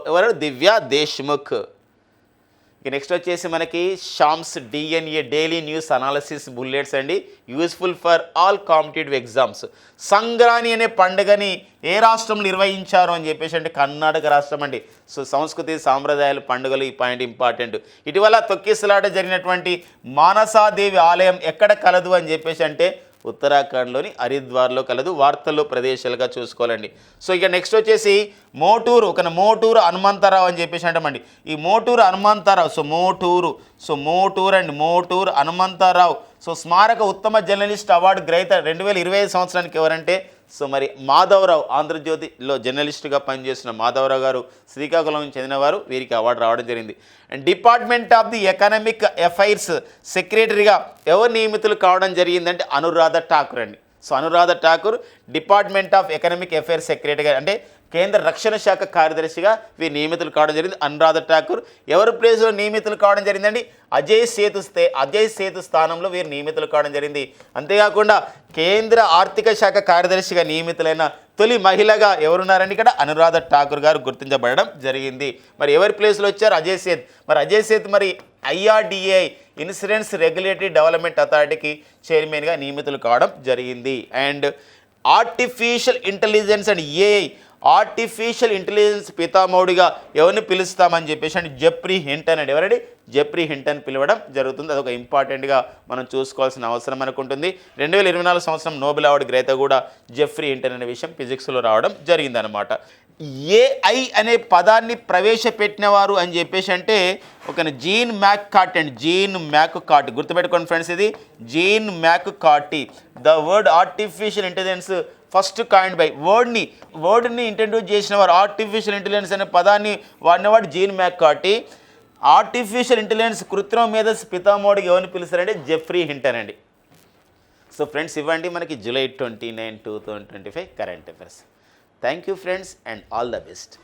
ఎవరు? దివ్యా దేశ్ముఖ్. నెక్స్ట్ వచ్చేసి మనకి షామ్స్ DNA daily news analysis bullets అండి. Useful for all competitive exams. Sankranti అనే పండుగని ఏ రాష్ట్రంలో నిర్వహించారు అని చెప్పేసి అంటే కర్ణాటక రాష్ట్రం అండి. సంస్కృతి సాంప్రదాయాలు పండుగలు, ఈ పాయింట్ ఇంపార్టెంట్. ఇటీవల తొక్కిసలాట జరిగినటువంటి మానసాదేవి ఆలయం ఎక్కడ కలదు అని చెప్పేసి అంటే ఉత్తరాఖండ్లోని హరిద్వార్లో కలదు. వార్తల్లో ప్రదేశాలుగా చూసుకోవాలండి. ఇక నెక్స్ట్ వచ్చేసి మోటూరు హనుమంతరావు అని చెప్పేసి అంటామండి. ఈ మోటూరు హనుమంతరావు మోటూరు హనుమంతరావు స్మారక ఉత్తమ జర్నలిస్ట్ అవార్డు గ్రహీత 2025 సంవత్సరానికి ఎవరంటే మరి మాధవరావు. ఆంధ్రజ్యోతిలో జర్నలిస్టుగా పనిచేస్తున్న మాధవరావు గారు శ్రీకాకుళం చెందినవారు. వీరికి అవార్డు రావడం జరిగింది. And department of the economic affairs సెక్రటరీగా ఎవరు నియమితులు కావడం జరిగిందంటే అనురాధ ఠాకూర్ అండి. Anuradha Thakur department of economic affairs సెక్రటరీగా అంటే కేంద్ర రక్షణ శాఖ కార్యదర్శిగా వీరు నియమితులు కావడం జరిగింది. అనురాధ ఠాకూర్ ఎవరి ప్లేస్లో నియమితులు కావడం జరిగిందండి? అజయ్ సేతు స్థానంలో వీరు నియమితులు కావడం జరిగింది. అంతేకాకుండా కేంద్ర ఆర్థిక శాఖ కార్యదర్శిగా నియమితులైన తొలి మహిళగా ఎవరున్నారండి? ఇక్కడ అనురాధ ఠాకూర్ గారు గుర్తించబడడం జరిగింది. మరి ఎవరి ప్లేస్లో వచ్చారు? అజయ్ సేత్. మరి అజయ్ సేత్ మరి IRDA ఇన్సూరెన్స్ రెగ్యులేటరీ డెవలప్మెంట్ అథారిటీకి చైర్మన్గా నియమితులు కావడం జరిగింది. And artificial intelligence and AI artificial intelligence పితామహుడిగా ఎవరిని పిలుస్తామని చెప్పేసి అంటే జెఫ్రీ హింటన్ అండి. ఎవరండి? జెఫ్రీ హింటన్ పిలవడం జరుగుతుంది. అదొక ఇంపార్టెంట్గా మనం చూసుకోవాల్సిన అవసరం మనకు ఉంటుంది. 2024 సంవత్సరం నోబెల్ అవార్డు గ్రహీత కూడా జెఫ్రీ హింటన్ అనే విషయం ఫిజిక్స్లో రావడం జరిగిందనమాట. AI అనే పదాన్ని ప్రవేశపెట్టిన వారు అని చెప్పేసి అంటే ఒక జీన్ మ్యాక్కార్టీ గుర్తుపెట్టుకోండి ఫ్రెండ్స్, ఇది Jean McCarthy. The word artificial intelligence first coined by వర్డ్ని ఇంట్రడ్యూస్ చేసిన వారు, ఆర్టిఫిషియల్ ఇంటెలిజెన్స్ అనే పదాన్ని వాడినవాడు జీన్ మ్యాక్కార్టీ. ఆర్టిఫిషియల్ ఇంటెలిజెన్స్ కృత్రిమ మేధస్సు పితామహుడికి ఎవరిని పిలుస్తారంటే జెఫ్రీ హింటన్ అండి. సో ఫ్రెండ్స్, ఇవ్వండి మనకి July 29, 2025 current affairs. Thank you friends and all the best.